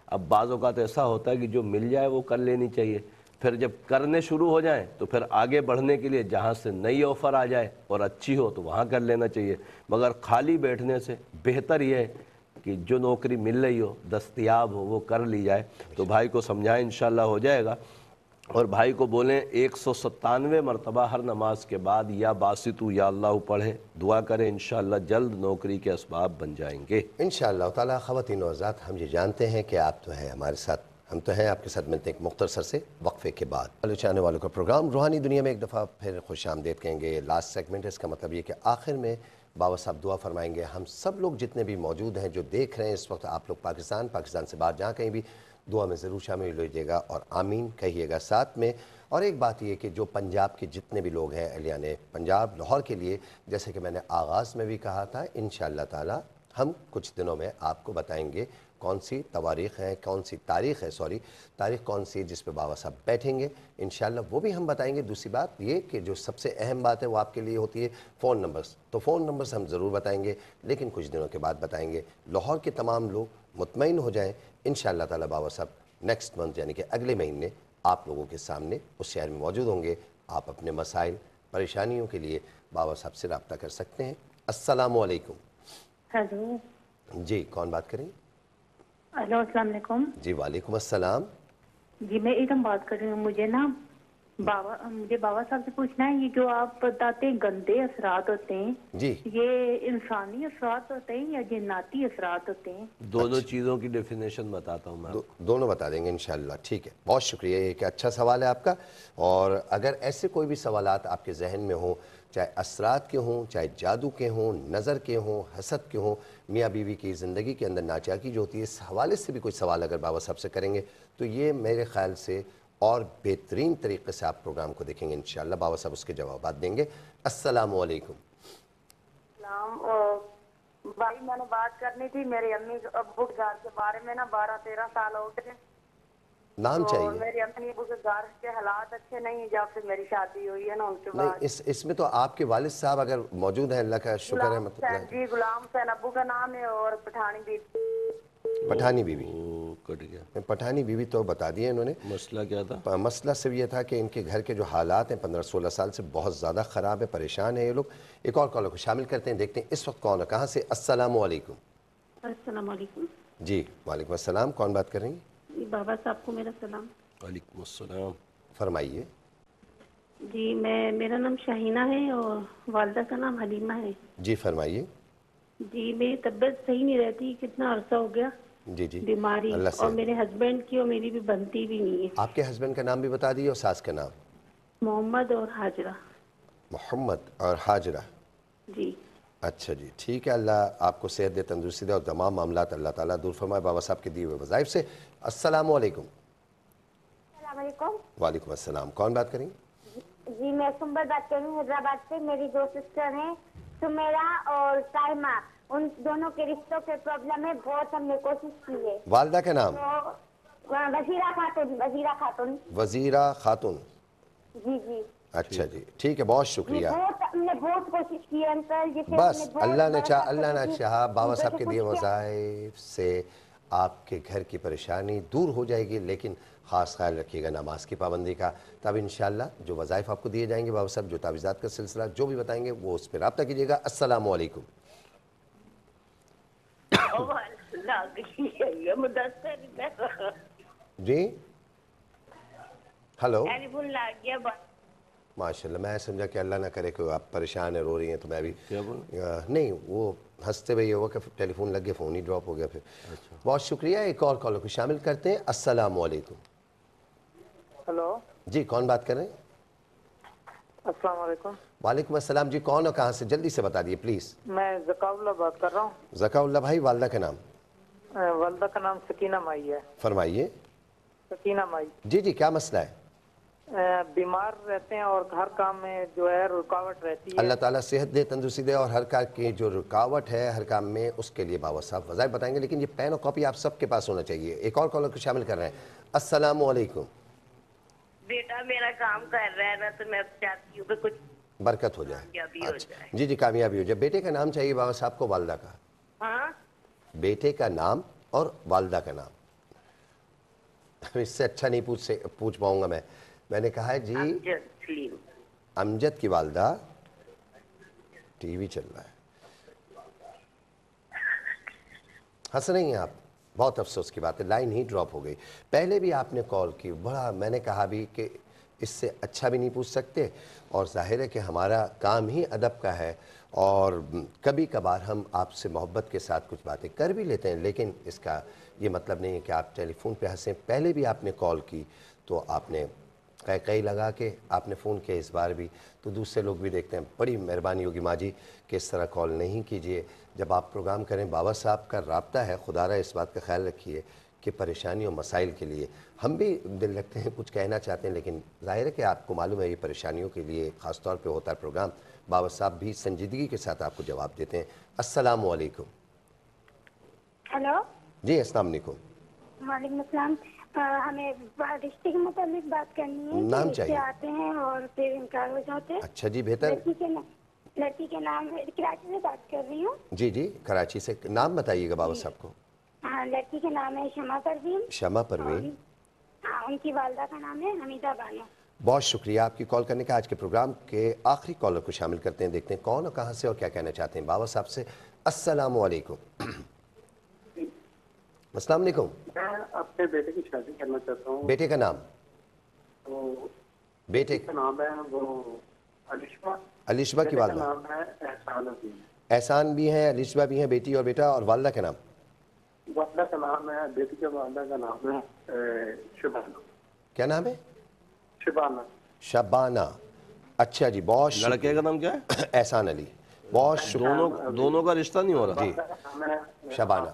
S2: अब बाज़ औक़ात ऐसा होता है कि जो मिल जाए वो कर लेनी चाहिए, फिर जब करने शुरू हो जाएं तो फिर आगे बढ़ने के लिए जहाँ से नई ऑफ़र आ जाए और अच्छी हो तो वहाँ कर लेना चाहिए, मगर खाली बैठने से बेहतर ये है कि जो नौकरी मिल रही हो, दस्तयाब हो, वो कर ली जाए। तो भाई को समझाएं, इंशाअल्लाह हो जाएगा। और भाई को बोलें 197 मरतबा हर नमाज के बाद या बासितु या अल्लाह पढ़े, दुआ करें, इंशाअल्लाह जल्द नौकरी के असबाब बन जाएंगे
S1: इंशाअल्लाह ताला। ख़वातीन और हज़रात, हम ये जानते हैं कि आप तो हैं हमारे साथ, हम तो हैं आपके साथ, मिलते हैं एक मुख्तसर से वक्फे के बाद। चाहने वालों का प्रोग्राम रूहानी दुनिया में एक दफ़ा फिर खुश आमदीद कहेंगे। लास्ट सेगमेंट है, इसका मतलब ये कि आखिर में बाबा साहब दुआ फरमाएंगे। हम सब लोग जितने भी मौजूद हैं, जो देख रहे हैं इस वक्त, आप लोग पाकिस्तान से बाहर जहाँ कहीं भी, दुआ में ज़रूर शामिल होइएगा और आमीन कहिएगा साथ में। और एक बात ये कि जो पंजाब के जितने भी लोग हैं, अहलियान पंजाब, लाहौर के लिए, जैसे कि मैंने आगाज़ में भी कहा था, इंशाअल्लाह ताला हम कुछ दिनों में आपको बताएंगे कौन सी तारीख़ है, तारीख़ कौन सी जिस पे बाबा साहब बैठेंगे, इंशाअल्लाह वो भी हम बताएंगे। दूसरी बात ये कि जो सबसे अहम बात है वो आपके लिए होती है फ़ोन नंबर्स, तो फ़ोन नंबर्स हम ज़रूर बताएंगे, लेकिन कुछ दिनों के बाद बताएंगे। लाहौर के तमाम लोग मुतमईन हो जाएं, इंशाअल्लाह ताला बाबा साहब नेक्स्ट मंथ यानी कि अगले महीने आप लोगों के सामने उस शहर में मौजूद होंगे। आप अपने मसाइल परेशानियों के लिए बाबा साहब से रब्ता कर सकते हैं। अस्सलामु अलैकुम।
S4: हेलो
S1: जी, कौन बात करें?
S4: हेलो, अस्सलाम वालेकुम।
S1: जी वालेकुम अस्सलाम।
S4: जी, मैं एकदम बात कर रही हूँ। मुझे ना मुझे बाबा साहब से पूछना है, ये जो आप बताते हैं गंदे असरात होते हैं
S1: जी,
S4: ये इंसानी असरात होते हैं या जिन्नाती असरात होते हैं?
S2: दोनों चीज़ों की डेफिनेशन बताता हूँ मैं।
S1: दोनों बता देंगे इंशाल्लाह। ठीक है, बहुत शुक्रिया, एक अच्छा सवाल है आपका। और अगर ऐसे कोई भी सवालात आपके जहन में हो, चाहे असरात के हों, चाहे जादू के हों, नज़र के हों, हसद के हों, मियाँ बीवी की ज़िंदगी के अंदर नाचाकी जो होती है, इस हवाले से भी कोई सवाल अगर बाबा साहब से करेंगे तो ये मेरे ख्याल से और बेहतरीन तरीके से आप प्रोग्राम को देखेंगे इंशाल्लाह। बाबा साहब उसके जवाब देंगे। अस्सलामु अलैकुम।
S14: भाई मैंने बात करनी थी मेरे अम्मी अब्बू के घर के बारे में ना, 12-13 साल हो गए।
S1: नाम चाहिए?
S14: मेरी अम्मी अब्बू के घर के हालात अच्छे नहीं, जब से मेरी शादी हुई है ना उनके बाद।
S1: नहीं, इसमें तो आपके वालिद साहब अगर मौजूद हैं, अल्लाह का शुक्र है। मतलब
S14: जी गुलाम हुसैन अब्बू का नाम है, और पठानी बीवी।
S1: पठानी बीवी
S2: कट गया।
S1: पठानी बीवी तो बता दिए इन्होंने।
S2: मसला क्या था?
S1: मसला सिर्फ ये था कि इनके घर के जो हालात हैं 15-16 साल से बहुत ज़्यादा ख़राब है, परेशान है ये लोग। एक और कॉलर को शामिल करते हैं, देखते हैं इस वक्त कौन है, कहाँ से। अस्सलामु अलैकुम।
S9: अस्सलाम वालेकुम।
S1: जी वालेकुम अस्सलाम, कौन बात कर रही हैं?
S9: बाबा साहब को मेरा सलाम।
S2: वालेकुम अस्सलाम।
S1: फरमाइए।
S9: जी मेरा नाम शाहीना है और वालदा का नाम हलीमा है।
S1: जी फरमाइए।
S9: जी मेरी तबीयत सही नहीं रहती, कितना अरसा हो गया।
S1: जी जी
S9: बीमारी, और मेरे हस्बैंड की और मेरी भी बनती भी नहीं है।
S1: आपके हस्बैंड का नाम भी बता दिए और सास का नाम?
S9: मोहम्मद और हाजरा।
S1: मोहम्मद और हाजरा।
S9: जी
S1: अच्छा जी, ठीक है। अल्लाह आपको सेहत दे, तंदुरुस्ती दे और तमाम मामलात अल्लाह ताला दूर फरमाए बाबा साहब के दिए हुए वज़ाइफ से। अस्सलामु अलैकुम। वालेकुम अस्सलाम, कौन बात करेंगे?
S15: जी मैं सुंबर बात कर रही हूँ हैदराबाद से। मेरी दो सिस्टर हैं, सुमेरा और साइमा। उन दोनों के रिश्तों के प्रॉब्लम है, बहुत हमने कोशिश की है।
S1: वालदा का नाम?
S15: वजीरा खातून। वजीरा खातून।
S1: वजीरा खातून।
S15: जी जी
S1: अच्छा जी, ठीक है, बहुत शुक्रिया।
S15: हमने बहुत कोशिश की है अंकल।
S1: बस अल्लाह ने चाहा बाबा साहब के दिए वज़ाइफ से आपके घर की परेशानी दूर हो जाएगी, लेकिन ख़ास ख्याल रखिएगा नमाज की पाबंदी का। तब इंशाल्लाह जो वज़ाइफ आपको दिए जाएंगे बाबा साहब, जो तावीज़ात का सिलसिला जो भी बताएंगे वो उस पर रब्ता कीजिएगा। अस्सलामु अलैकुम। जी हेलो। माशाल्लाह, मैं समझा कि अल्लाह ना करे कि आप परेशान है, रो रही हैं, तो मैं भी नहीं, वो हंसते हुए ये हुआ कि टेलीफोन लग गया, फ़ोन ही ड्रॉप हो गया फिर। अच्छा। बहुत शुक्रिया। एक और कॉलर को शामिल करते हैं। अस्सलामु अलैकुम।
S16: हेलो
S1: जी, कौन बात कर रहे हैं?
S16: अस्सलाम वालेकुम।
S1: वालेकुम अस्सलाम जी, कौन और कहाँ से, जल्दी से बता दिए प्लीज़।
S16: मैं ज़काउल्लाह बात कर रहा हूँ।
S1: ज़काउल्लाह भाई, वालदा का नाम?
S16: वालदा का नाम सकीना माई है।
S1: फरमाइए।
S16: सकीना माई।
S1: जी जी, क्या मसला है?
S16: बीमार रहते हैं और हर काम में जो है रुकावट रहती है।
S1: अल्लाह ताला सेहत दे, तंदुरुस्ती दे, और हर काम की जो रुकावट है हर काम में, उसके लिए बाबा साहब वज़ाइफ बताएंगे, लेकिन ये पेन और कॉपी आप सबके पास होना चाहिए। एक और कॉलर को शामिल कर रहे हैं। अस्सलामु अलैकुम।
S7: बेटा मेरा काम कर रहा है ना, तो मैं चाहती हूँ कि कुछ
S1: बरकत हो जाए।
S7: अच्छा
S1: जी जी, कामयाबी हो जाए। बेटे का नाम चाहिए बाबा साहब को, वालदा का?
S7: हाँ,
S1: बेटे का नाम और वालदा का नाम। इससे अच्छा नहीं पूछ पाऊंगा मैंने कहा है जी अमजद की वालदा। टीवी चल रहा है, हंस रही हैं आप, बहुत अफसोस की बात है, लाइन ही ड्रॉप हो गई। पहले भी आपने कॉल की, बड़ा मैंने कहा भी कि इससे अच्छा भी नहीं पूछ सकते, और जाहिर है कि हमारा काम ही अदब का है, और कभी कभार हम आपसे मोहब्बत के साथ कुछ बातें कर भी लेते हैं, लेकिन इसका ये मतलब नहीं है कि आप टेलीफोन पे हंसें। पहले भी आपने कॉल की तो आपने कई लगा के आपने फ़ोन किया, इस बार भी, तो दूसरे लोग भी देखते हैं। बड़ी मेहरबानी होगी माँ जी कि इस तरह कॉल नहीं कीजिए। जब आप प्रोग्राम करें, बाबा साहब का राब्ता है, खुदारा इस बात का ख्याल रखिए कि परेशानी और मसाइल के लिए हम भी दिल रखते हैं, कुछ कहना चाहते हैं, लेकिन ज़ाहिर है कि आपको मालूम है ये परेशानियों के लिए ख़ास तौर पे होता है प्रोग्राम। बाबा साहब भी संजीदगी के साथ आपको जवाब देते हैं। अस्सलामु अलैकुम।
S15: हेलो
S1: जी अस्सलाम वालेकुम।
S15: वालेकुम अस्सलाम। हमें रिश्ते के मुताबिक बात करनी है।
S1: नाम चाहिए?
S15: आते हैं और फिर इनकार हो जाते हैं।
S1: अच्छा जी, बेहतर।
S15: लड़की के नाम, कराची से बात कर रही हूँ।
S1: जी जी, कराची से। नाम बताइएगा बाबा साहब को।
S15: हाँ, लड़की का नाम है शमा परवीन।
S1: शमा परवीन।
S15: हाँ, उनकी वालदा का नाम है हमीदा बानो।
S1: बहुत शुक्रिया आपकी कॉल करने का। आज के प्रोग्राम के आखिरी कॉलर को शामिल करते हैं, देखते हैं कौन और कहाँ से और क्या कहना चाहते हैं बाबा साहब से। अस्सलामु अलैकुम। अस्सलाम वालेकुम।
S17: मैं अपने बेटे की शादी करना चाहता हूँ।
S1: बेटे का नाम?
S17: तो
S1: बेटे
S17: का नाम है वो अलिशबा।
S1: अलिशबा की वालदा
S17: नाम है एहसान अजीम।
S1: एहसान भी हैं, अलिशबा भी हैं, बेटी और बेटा, और वालदा का नाम?
S17: वालदा का नाम है, बेटी के वालदा का नाम है शबाना।
S1: क्या नाम है?
S17: शबाना।
S1: शबाना। अच्छा जी, बहुत
S2: लड़के का नाम क्या है?
S1: एहसान अली। बहुत शुक्रिया।
S2: दोनों का रिश्ता नहीं हो रहा
S1: जी। शबाना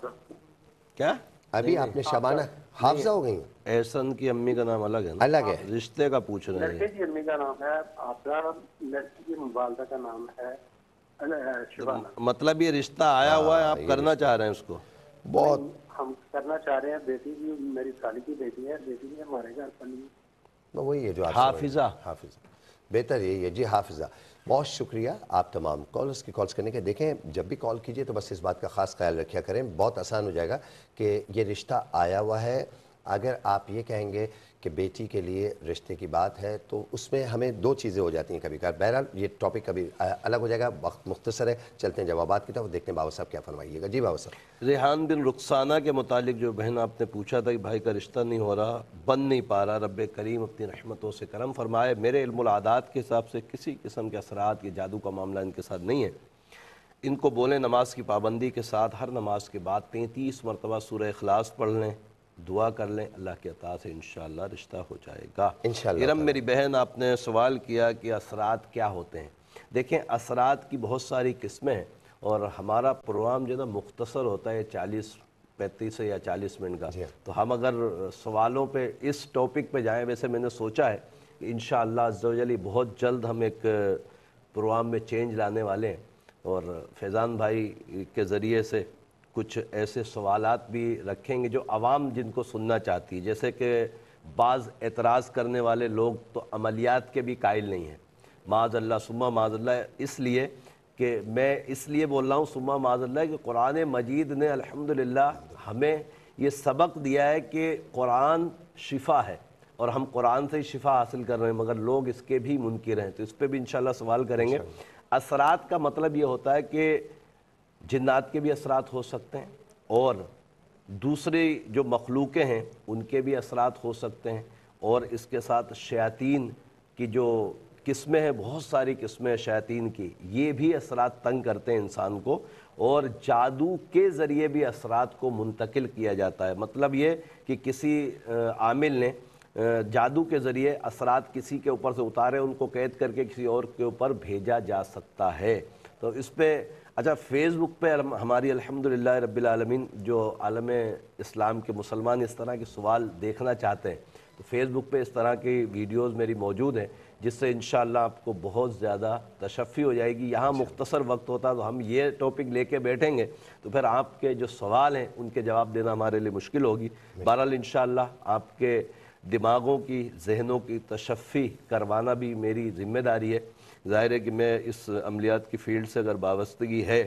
S2: क्या?
S1: अभी आपने शबाना हाफजा हो गई?
S2: एहसन की अम्मी का नाम अलग है ना?
S1: अलग है,
S2: रिश्ते का पूछ रहे हैं।
S17: लड़के की अम्मी का नाम है हाफजा, लड़की की वालदा का नाम है शबाना।
S2: मतलब ये रिश्ता आया हुआ है, आप करना चाह रहे हैं उसको?
S1: बहुत
S17: हम करना चाह रहे हैं। बेटी भी मेरी साली की बेटी है, बेटी भी हमारे घर पली।
S1: वही है जो आप
S2: हाफिजा।
S1: हाफिजा बेहतर यही है जी, हाफिजा। बहुत शुक्रिया आप तमाम कॉलर्स की कॉल्स करने के। देखें, जब भी कॉल कीजिए तो बस इस बात का ख़ास ख्याल रखा करें, बहुत आसान हो जाएगा कि ये रिश्ता आया हुआ है। अगर आप ये कहेंगे कि बेटी के लिए रिश्ते की बात है तो उसमें हमें दो चीज़ें हो जाती हैं कभी कभार। बहरहाल ये टॉपिक कभी अलग हो जाएगा, वक्त मुख्तसर है। चलते हैं जवाबात की तरफ, देखते हैं बाबा साहब क्या फरमाइएगा। जी बाबा साहब।
S2: रेहान बिन रुखसाना के मुतालिक जो बहन आपने पूछा था कि भाई का रिश्ता नहीं हो रहा, बन नहीं पा रहा, रब्बे करीम अपनी रहमतों से करम फरमाए। मेरे इल्मुल आदात के हिसाब से किसी किस्म के असरात या जादू का मामला इनके साथ नहीं है। इनको बोलें नमाज की पाबंदी के साथ हर नमाज के बाद 33 मरतबा सूरह इखलास पढ़ लें, दुआ कर लें, अल्लाह के अता से इंशाअल्लाह रिश्ता हो जाएगा इंशाअल्लाह। इरम मेरी बहन, आपने सवाल किया कि असरात क्या होते हैं। देखें, असरात की बहुत सारी किस्में हैं और हमारा प्रोग्राम जो है ना मुख्तसर होता है 35 या 40 मिनट का। तो हम अगर सवालों पे इस टॉपिक पे जाएं, वैसे मैंने सोचा है कि इंशाअल्लाह अज़्ज़ा व जल बहुत जल्द हम एक प्रोग्राम में चेंज लाने वाले हैं और फैज़ान भाई के ज़रिए से कुछ ऐसे सवालात भी रखेंगे जो आवाम जिनको सुनना चाहती है। जैसे कि बाज़ एतराज़ करने वाले लोग तो अमलियात के भी कायल नहीं हैं, माज़अल्लाह सुम्मा माज़अल्लाह, इसलिए कि मैं इसलिए बोल रहा हूँ सुम्मा माज़अल्लाह कि कुरान मजीद ने अल्हम्दुलिल्लाह हमें ये सबक दिया है कि कुरान शिफ़ा है और हम कुरान से ही शिफ़ा हासिल कर रहे हैं, मगर लोग इसके भी मुनकिर हैं। तो इस पर भी इंशाअल्लाह सवाल करेंगे। असरात का मतलब ये होता है कि जिन्नात के भी असरात हो सकते हैं और दूसरे जो मखलूक़ें हैं उनके भी असरात हो सकते हैं, और इसके साथ शयातीन की जो किस्में हैं, बहुत सारी किस्में हैं शयातीन की, ये भी असरात तंग करते हैं इंसान को, और जादू के ज़रिए भी असरात को मुंतकिल किया जाता है। मतलब ये कि किसी आमिल ने जादू के ज़रिए असरात किसी के ऊपर से उतारे, उनको कैद करके किसी और के ऊपर भेजा जा सकता है। तो इस पर अच्छा, फ़ेसबुक पे हमारी अल्हम्दुलिल्लाह रब्बिल आलमीन जो आलम इस्लाम के मुसलमान इस तरह के सवाल देखना चाहते हैं, तो फ़ेसबुक पे इस तरह की वीडियोस मेरी मौजूद हैं, जिससे इंशाअल्लाह आपको बहुत ज़्यादा तशफ़ी हो जाएगी। यहाँ मुख्तसर वक्त होता तो हम ये टॉपिक लेके बैठेंगे तो फिर आपके जो सवाल हैं उनके जवाब देना हमारे लिए मुश्किल होगी। बहरहाल इंशाअल्लाह आपके दिमागों की, जहनों की तशफ़ी करवाना भी मेरी ज़िम्मेदारी है। ज़ाहिर है कि मैं इस अमलियात की फ़ील्ड से अगर वाबस्तगी है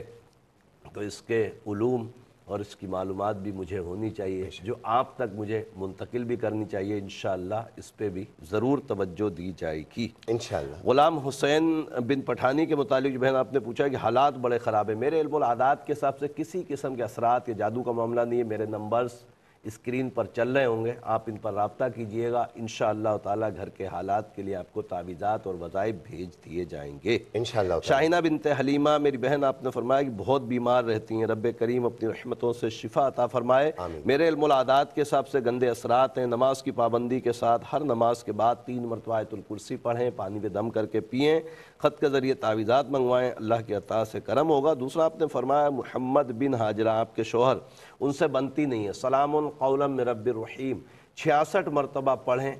S2: तो इसके उलूम और इसकी मालूमात भी मुझे होनी चाहिए, जो आप तक मुझे मुंतकिल भी करनी चाहिए। इंशाअल्लाह इस पे भी ज़रूर तवज्जो दी जाएगी इंशाअल्लाह। ग़ुलाम हुसैन बिन पठानी के मुतालिक जो बहन आपने पूछा कि हालात बड़े ख़राब है, मेरे इल्मुल आदात के हिसाब से किसी किस्म के असरात या जादू का मामला नहीं है। मेरे नंबर्स स्क्रीन पर चल रहे होंगे, आप इन पर रब्ता कीजिएगा। इंशाअल्लाह ताला घर के हालात के लिए आपको तावीज़ात और वज़ाइफ भेज दिए जाएंगे इंशाअल्लाह। शाहिना बिनते हलीमा मेरी बहन, आपने फरमाया कि बहुत बीमार रहती हैं, रब्बे करीम अपनी रहमतों से शिफा अता फरमाए। मेरे इल्मुल आदात के हिसाब से गंदे असरात हैं। नमाज की पाबंदी के साथ हर नमाज के बाद 3 मरतबा आयतुल कुर्सी पढ़ें, पानी में दम करके पिएँ, ख़त के ज़रिए तावीज़ात मंगवाएँ, अल्लाह के अता से करम होगा। दूसरा आपने फरमाया मोहम्मद बिन हाजरा आपके शोहर, उनसे बनती नहीं है, सलामुन क़ौलन मिर रब्बिर रहीम 66 मरतबा पढ़ें,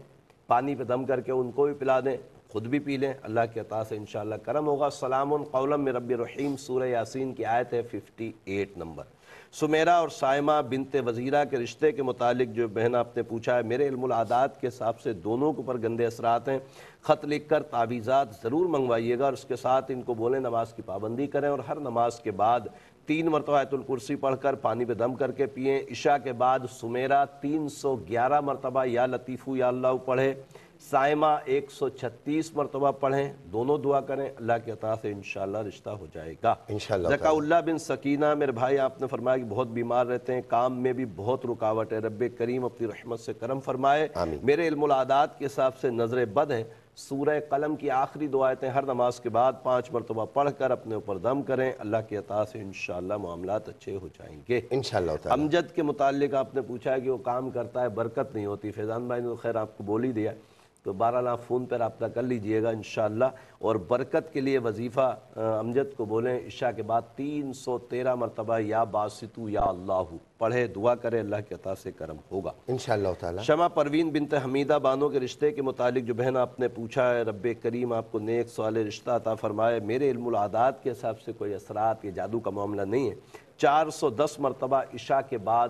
S2: पानी पे दम करके उनको भी पिला दें, ख़ुद भी पी लें, अल्लाह के अता से इंशाअल्लाह करम होगा। सलामुन क़ौलन मिर रब्बिर रहीम सूरह यासीन की आयत है 58 नंबर। सुमेरा और साइमा बिनते वज़ीरा के रिश्ते के मुतालिक जो बहन आपने पूछा है, मेरे इल्मुल आदात के हिसाब से दोनों के ऊपर गंदे असरात हैं। ख़त लिख कर तावीज़ात ज़रूर मंगवाइएगा और उसके साथ इनको बोलें नमाज की पाबंदी करें और हर नमाज के बाद 3 मरतबा आयतुल कुर्सी पढ़कर पानी पे दम करके पिएँ। इशा के बाद सुमेरा 311 मरतबा या लतीफ़ू या अल्लाह पढ़े, साइमा 136 मरतबा पढ़ें, दोनों दुआ करें, अल्लाह के अता से इंशाअल्लाह रिश्ता हो जाएगा इंशाअल्लाह। ज़काउल्लाह बिन सकीना मेरे भाई, आपने फरमाया कि बहुत बीमार रहते हैं, काम में भी बहुत रुकावट है, रब्बे करीम अपनी रहमत से करम फरमाए। मेरे इल्मुल आदात के हिसाब से नज़र बद है, سورہ قلم کی آخری 2 آیتیں ہر نماز کے بعد 5 مرتبہ پڑھ کر اپنے اوپر دم کریں، اللہ کی عطا سے انشاءاللہ معاملات اچھے ہو جائیں گے
S1: انشاءاللہ تعالی۔
S2: امجد کے متعلق آپ نے پوچھا ہے کہ وہ کام کرتا ہے برکت نہیں ہوتی، فیضان بھائی نے تو خیر آپ کو بول ہی دیا، تو 12 فون پر رابطہ کر لیجئے گا انشاءاللہ، اور برکت کے لیے وظیفہ امجد کو بولیں عشاء کے بعد 313 مرتبہ یا باسطو یا اللہ پڑھے، دعا کرے، اللہ کی عطا سے کرم ہوگا
S1: انشاءاللہ تعالی۔
S2: شمع پروین بنت حمیدہ بانو کے رشتے کے متعلق جو بہن آپ نے پوچھا ہے، رب کریم آپ کو نیک صالح رشتہ عطا فرمائے۔ میرے علم العادات کے حساب سے کوئی اثرات یا جادو کا معاملہ نہیں ہے، 410 مرتبہ عشاء کے بعد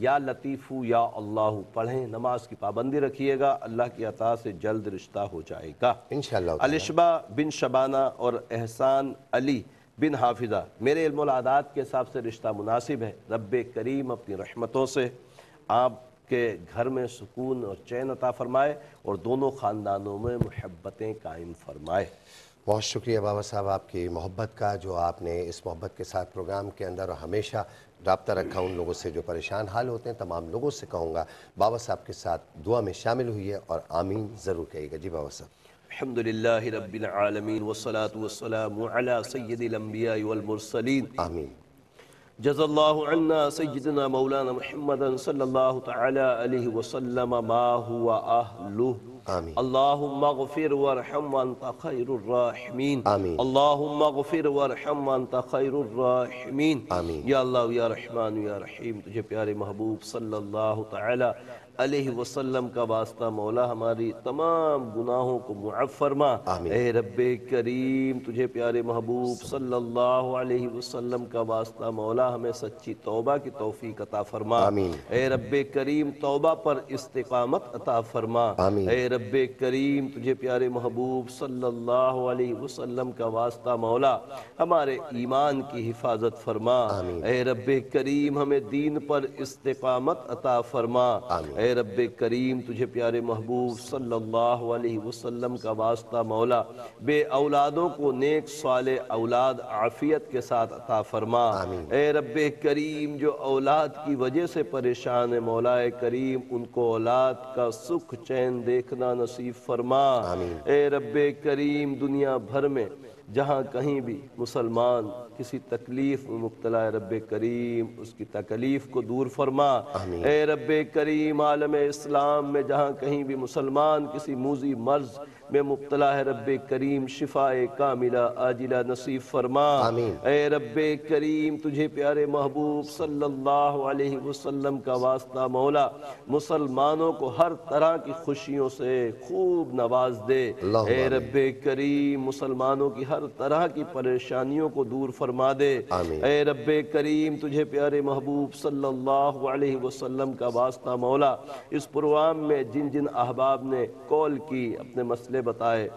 S2: یا لطیفو یا اللہ پڑھیں، نماز کی پابندی رکھیے گا، اللہ کی عطا سے جلد رشتہ ہو جائے گا
S1: انشاءاللہ۔
S2: الشبا بن شبانہ اور احسان علی بن حافظہ، میرے علم العادات کے حساب سے رشتہ مناسب ہے، رب کریم اپنی رحمتوں سے آپ کے گھر میں سکون اور چین عطا فرمائے اور دونوں خاندانوں میں محبتیں قائم فرمائے۔
S1: بہت شکریہ بابا صاحب آپ کی محبت کا، جو آپ نے اس محبت کے ساتھ پروگرام کے اندر ہمیشہ رابطہ رکھا ان لوگوں سے جو پریشان حال ہوتے ہیں، تمام لوگوں سے کہوں گا بابا صاحب کے ساتھ دعا میں شامل ہوئی ہے اور آمین ضرور کہیے گا۔ جی بابا صاحب۔
S2: الحمدللہ رب العالمین والصلاة والسلام علی سید الانبیاء والمرسلین،
S1: آمین۔
S2: جزا اللہ عنا سیدنا مولانا محمد صلی اللہ تعالی علیہ وسلم ما هو اہلہ،
S1: آمین۔
S2: اللہم اغفر وارحم وانت خیر الراحمین،
S1: آمین۔
S2: اللہم اغفر وارحم وانت خیر الراحمین،
S1: آمین۔
S2: یا اللہ یا رحمان یا رحیم، تجھے پیارے محبوب صلی اللہ تعالی علیہ وسلم کا واسطہ مولا ہماری تمام گناہوں کو معاف فرما۔
S1: آمین۔
S2: اے رب کریم تجھے پیارے محبوب صلی اللہ علیہ وسلم کا واسطہ مولا ہمیں سچی توبہ کی توفیق عطا فرما۔
S1: آمین۔
S2: اے رب کریم توبہ پر استقامت عطا فرما۔
S1: آمین۔
S2: اے رب کریم تجھے پیارے محبوب صلی اللہ علیہ وسلم کا واسطہ مولا ہمارے ایمان کی حفاظت فرما۔
S1: آمین۔
S2: اے رب کریم ہمیں دین پر استقامت عطا فرما۔
S1: آمین۔
S2: اے رب کریم تجھے پیارے محبوب صلی اللہ علیہ وسلم کا واسطہ مولا بے اولادوں کو نیک صالح اولاد عافیت کے ساتھ عطا فرما۔
S1: آمین۔
S2: اے رب کریم جو اولاد کی وجہ سے پریشان ہے مولا کریم ان کو اولاد کا سکھ چین دیکھنا نصیب فرما۔
S1: آمین۔
S2: اے رب کریم دنیا بھر میں جہاں کہیں بھی مسلمان کسی تکلیف میں مبتلا ہے رب کریم اس کی تکلیف کو دور فرما۔
S1: آمین۔
S2: اے رب کریم عالم اسلام میں جہاں کہیں بھی مسلمان کسی موذی مرض میں مبتلا ہے رب کریم شفاء کاملہ عاجلہ نصیب فرما۔
S1: آمین۔
S2: اے رب کریم تجھے پیارے محبوب صلی اللہ علیہ وسلم کا واسطہ مولا مسلمانوں کو ہر طرح کی خوشیوں سے خوب نواز دے۔
S1: اللہم
S2: اے
S1: آمین۔
S2: رب کریم مسلمانوں کی ہر طرح کی پریشانیوں کو دور فرما دے۔
S1: آمین۔
S2: اے رب کریم تجھے پیارے محبوب صلی اللہ علیہ وسلم کا واسطہ مولا اس پروگرام میں جن جن احباب نے کال کی اپنے مسئلے بتائے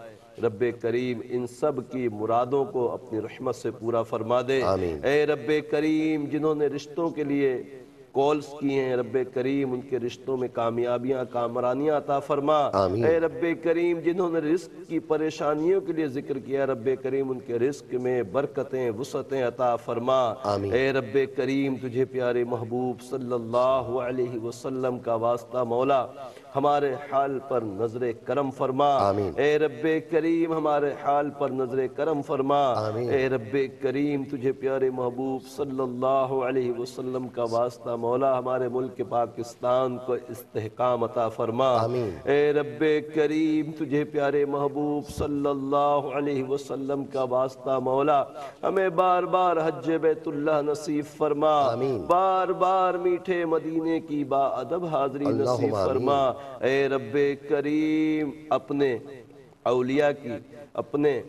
S2: رب کریم ان سب کی مرادوں کو اپنی رحمت سے پورا فرما دے۔
S1: آمین۔
S2: اے رب کریم جنہوں نے رشتوں کے لیے کالز کی ہیں رب کریم ان کے رشتوں میں کامیابیاں کامرانیاں عطا فرما۔
S1: آمین۔
S2: اے رب کریم جنہوں نے رزق کی پریشانیوں کے لیے ذکر کیا رب کریم ان کے رزق میں برکتیں وسعتیں عطا فرما۔
S1: آمین۔
S2: اے رب کریم تجھے پیارے محبوب صلی اللہ علیہ وسلم کا واسطہ مولا ہمارے حال پر نظر کرم فرما۔
S1: آمین۔
S2: اے رب کریم ہمارے حال پر نظر کرم فرما۔
S1: آمین۔
S2: اے رب کریم تجھے پیارے محبوب صلی اللہ علیہ وسلم کا واسطہ مولا ہمارے ملک پاکستان کو استحکام عطا فرما۔
S1: آمین۔
S2: اے رب کریم تجھے پیارے محبوب صلی اللہ علیہ وسلم کا واسطہ مولا ہمیں بار بار حج بیت اللہ نصیب فرما۔
S1: آمین۔
S2: بار بار میٹھے مدینے کی با ادب حاضری
S1: اللہم
S2: نصیب
S1: آمین۔
S2: فرما۔ اے رب کریم اپنے اولیاء کی اپنے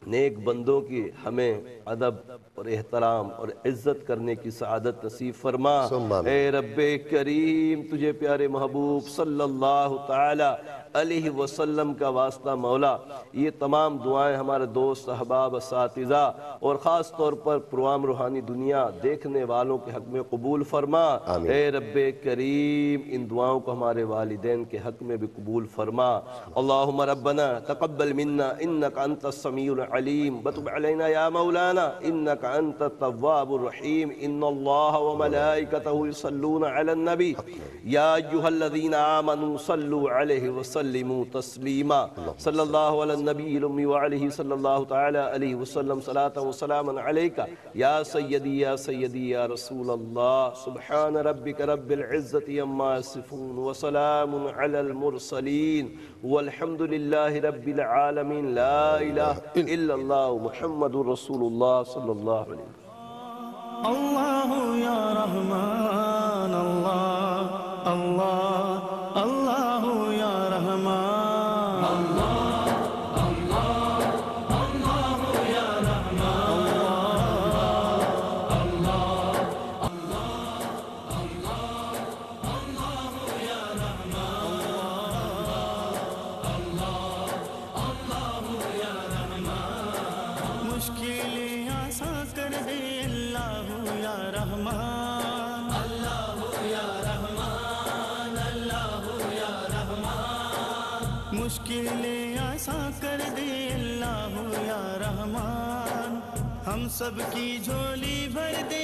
S2: نیک بندوں کی ہمیں ادب اور احترام اور عزت کرنے کی سعادت نصیب فرما۔
S1: ثم آمین۔
S2: اے رب کریم تجھے پیارے محبوب صلی اللہ تعالی علیہ وسلم کا واسطہ مولا یہ تمام دعائیں ہمارے دوست احباب اساتذہ اور خاص طور پر پروگرام روحانی دنیا دیکھنے والوں کے حق میں قبول فرما۔
S1: آمین۔
S2: اے رب کریم ان دعاؤں کو ہمارے والدین کے حق میں بھی قبول فرما۔ اللہم ربنا تقبل منا انک انت السمیع العلیم العليم وتب علينا يا مولانا إنك أنت التواب الرحيم إن الله وملائكته يصلون على النبي يا أيها الذين آمنوا صلوا عليه وسلموا تسليما صلى الله على النبي الأمي وعليه صلى الله تعالى عليه وسلم صلاة وسلاما عليك يا سيدي يا سيدي يا رسول الله سبحان ربك رب العزة عما يصفون وسلام على المرسلين والحمد لله رب العالمين لا إله إلا الله محمد رسول الله صلى الله عليه وسلم
S18: الله يا رحمن الله الله الله يا رحمن الله الله الله يا رحمن الله الله الله الله يا رحمن الله الله يا رحمن مشکلیں آسان کر دے اللہ یا رحمان اللہ یا رحمان اللہ یا رحمان مشکلیں آسان کر دے اللہ یا رحمان ہم سب کی جھولی بھر دے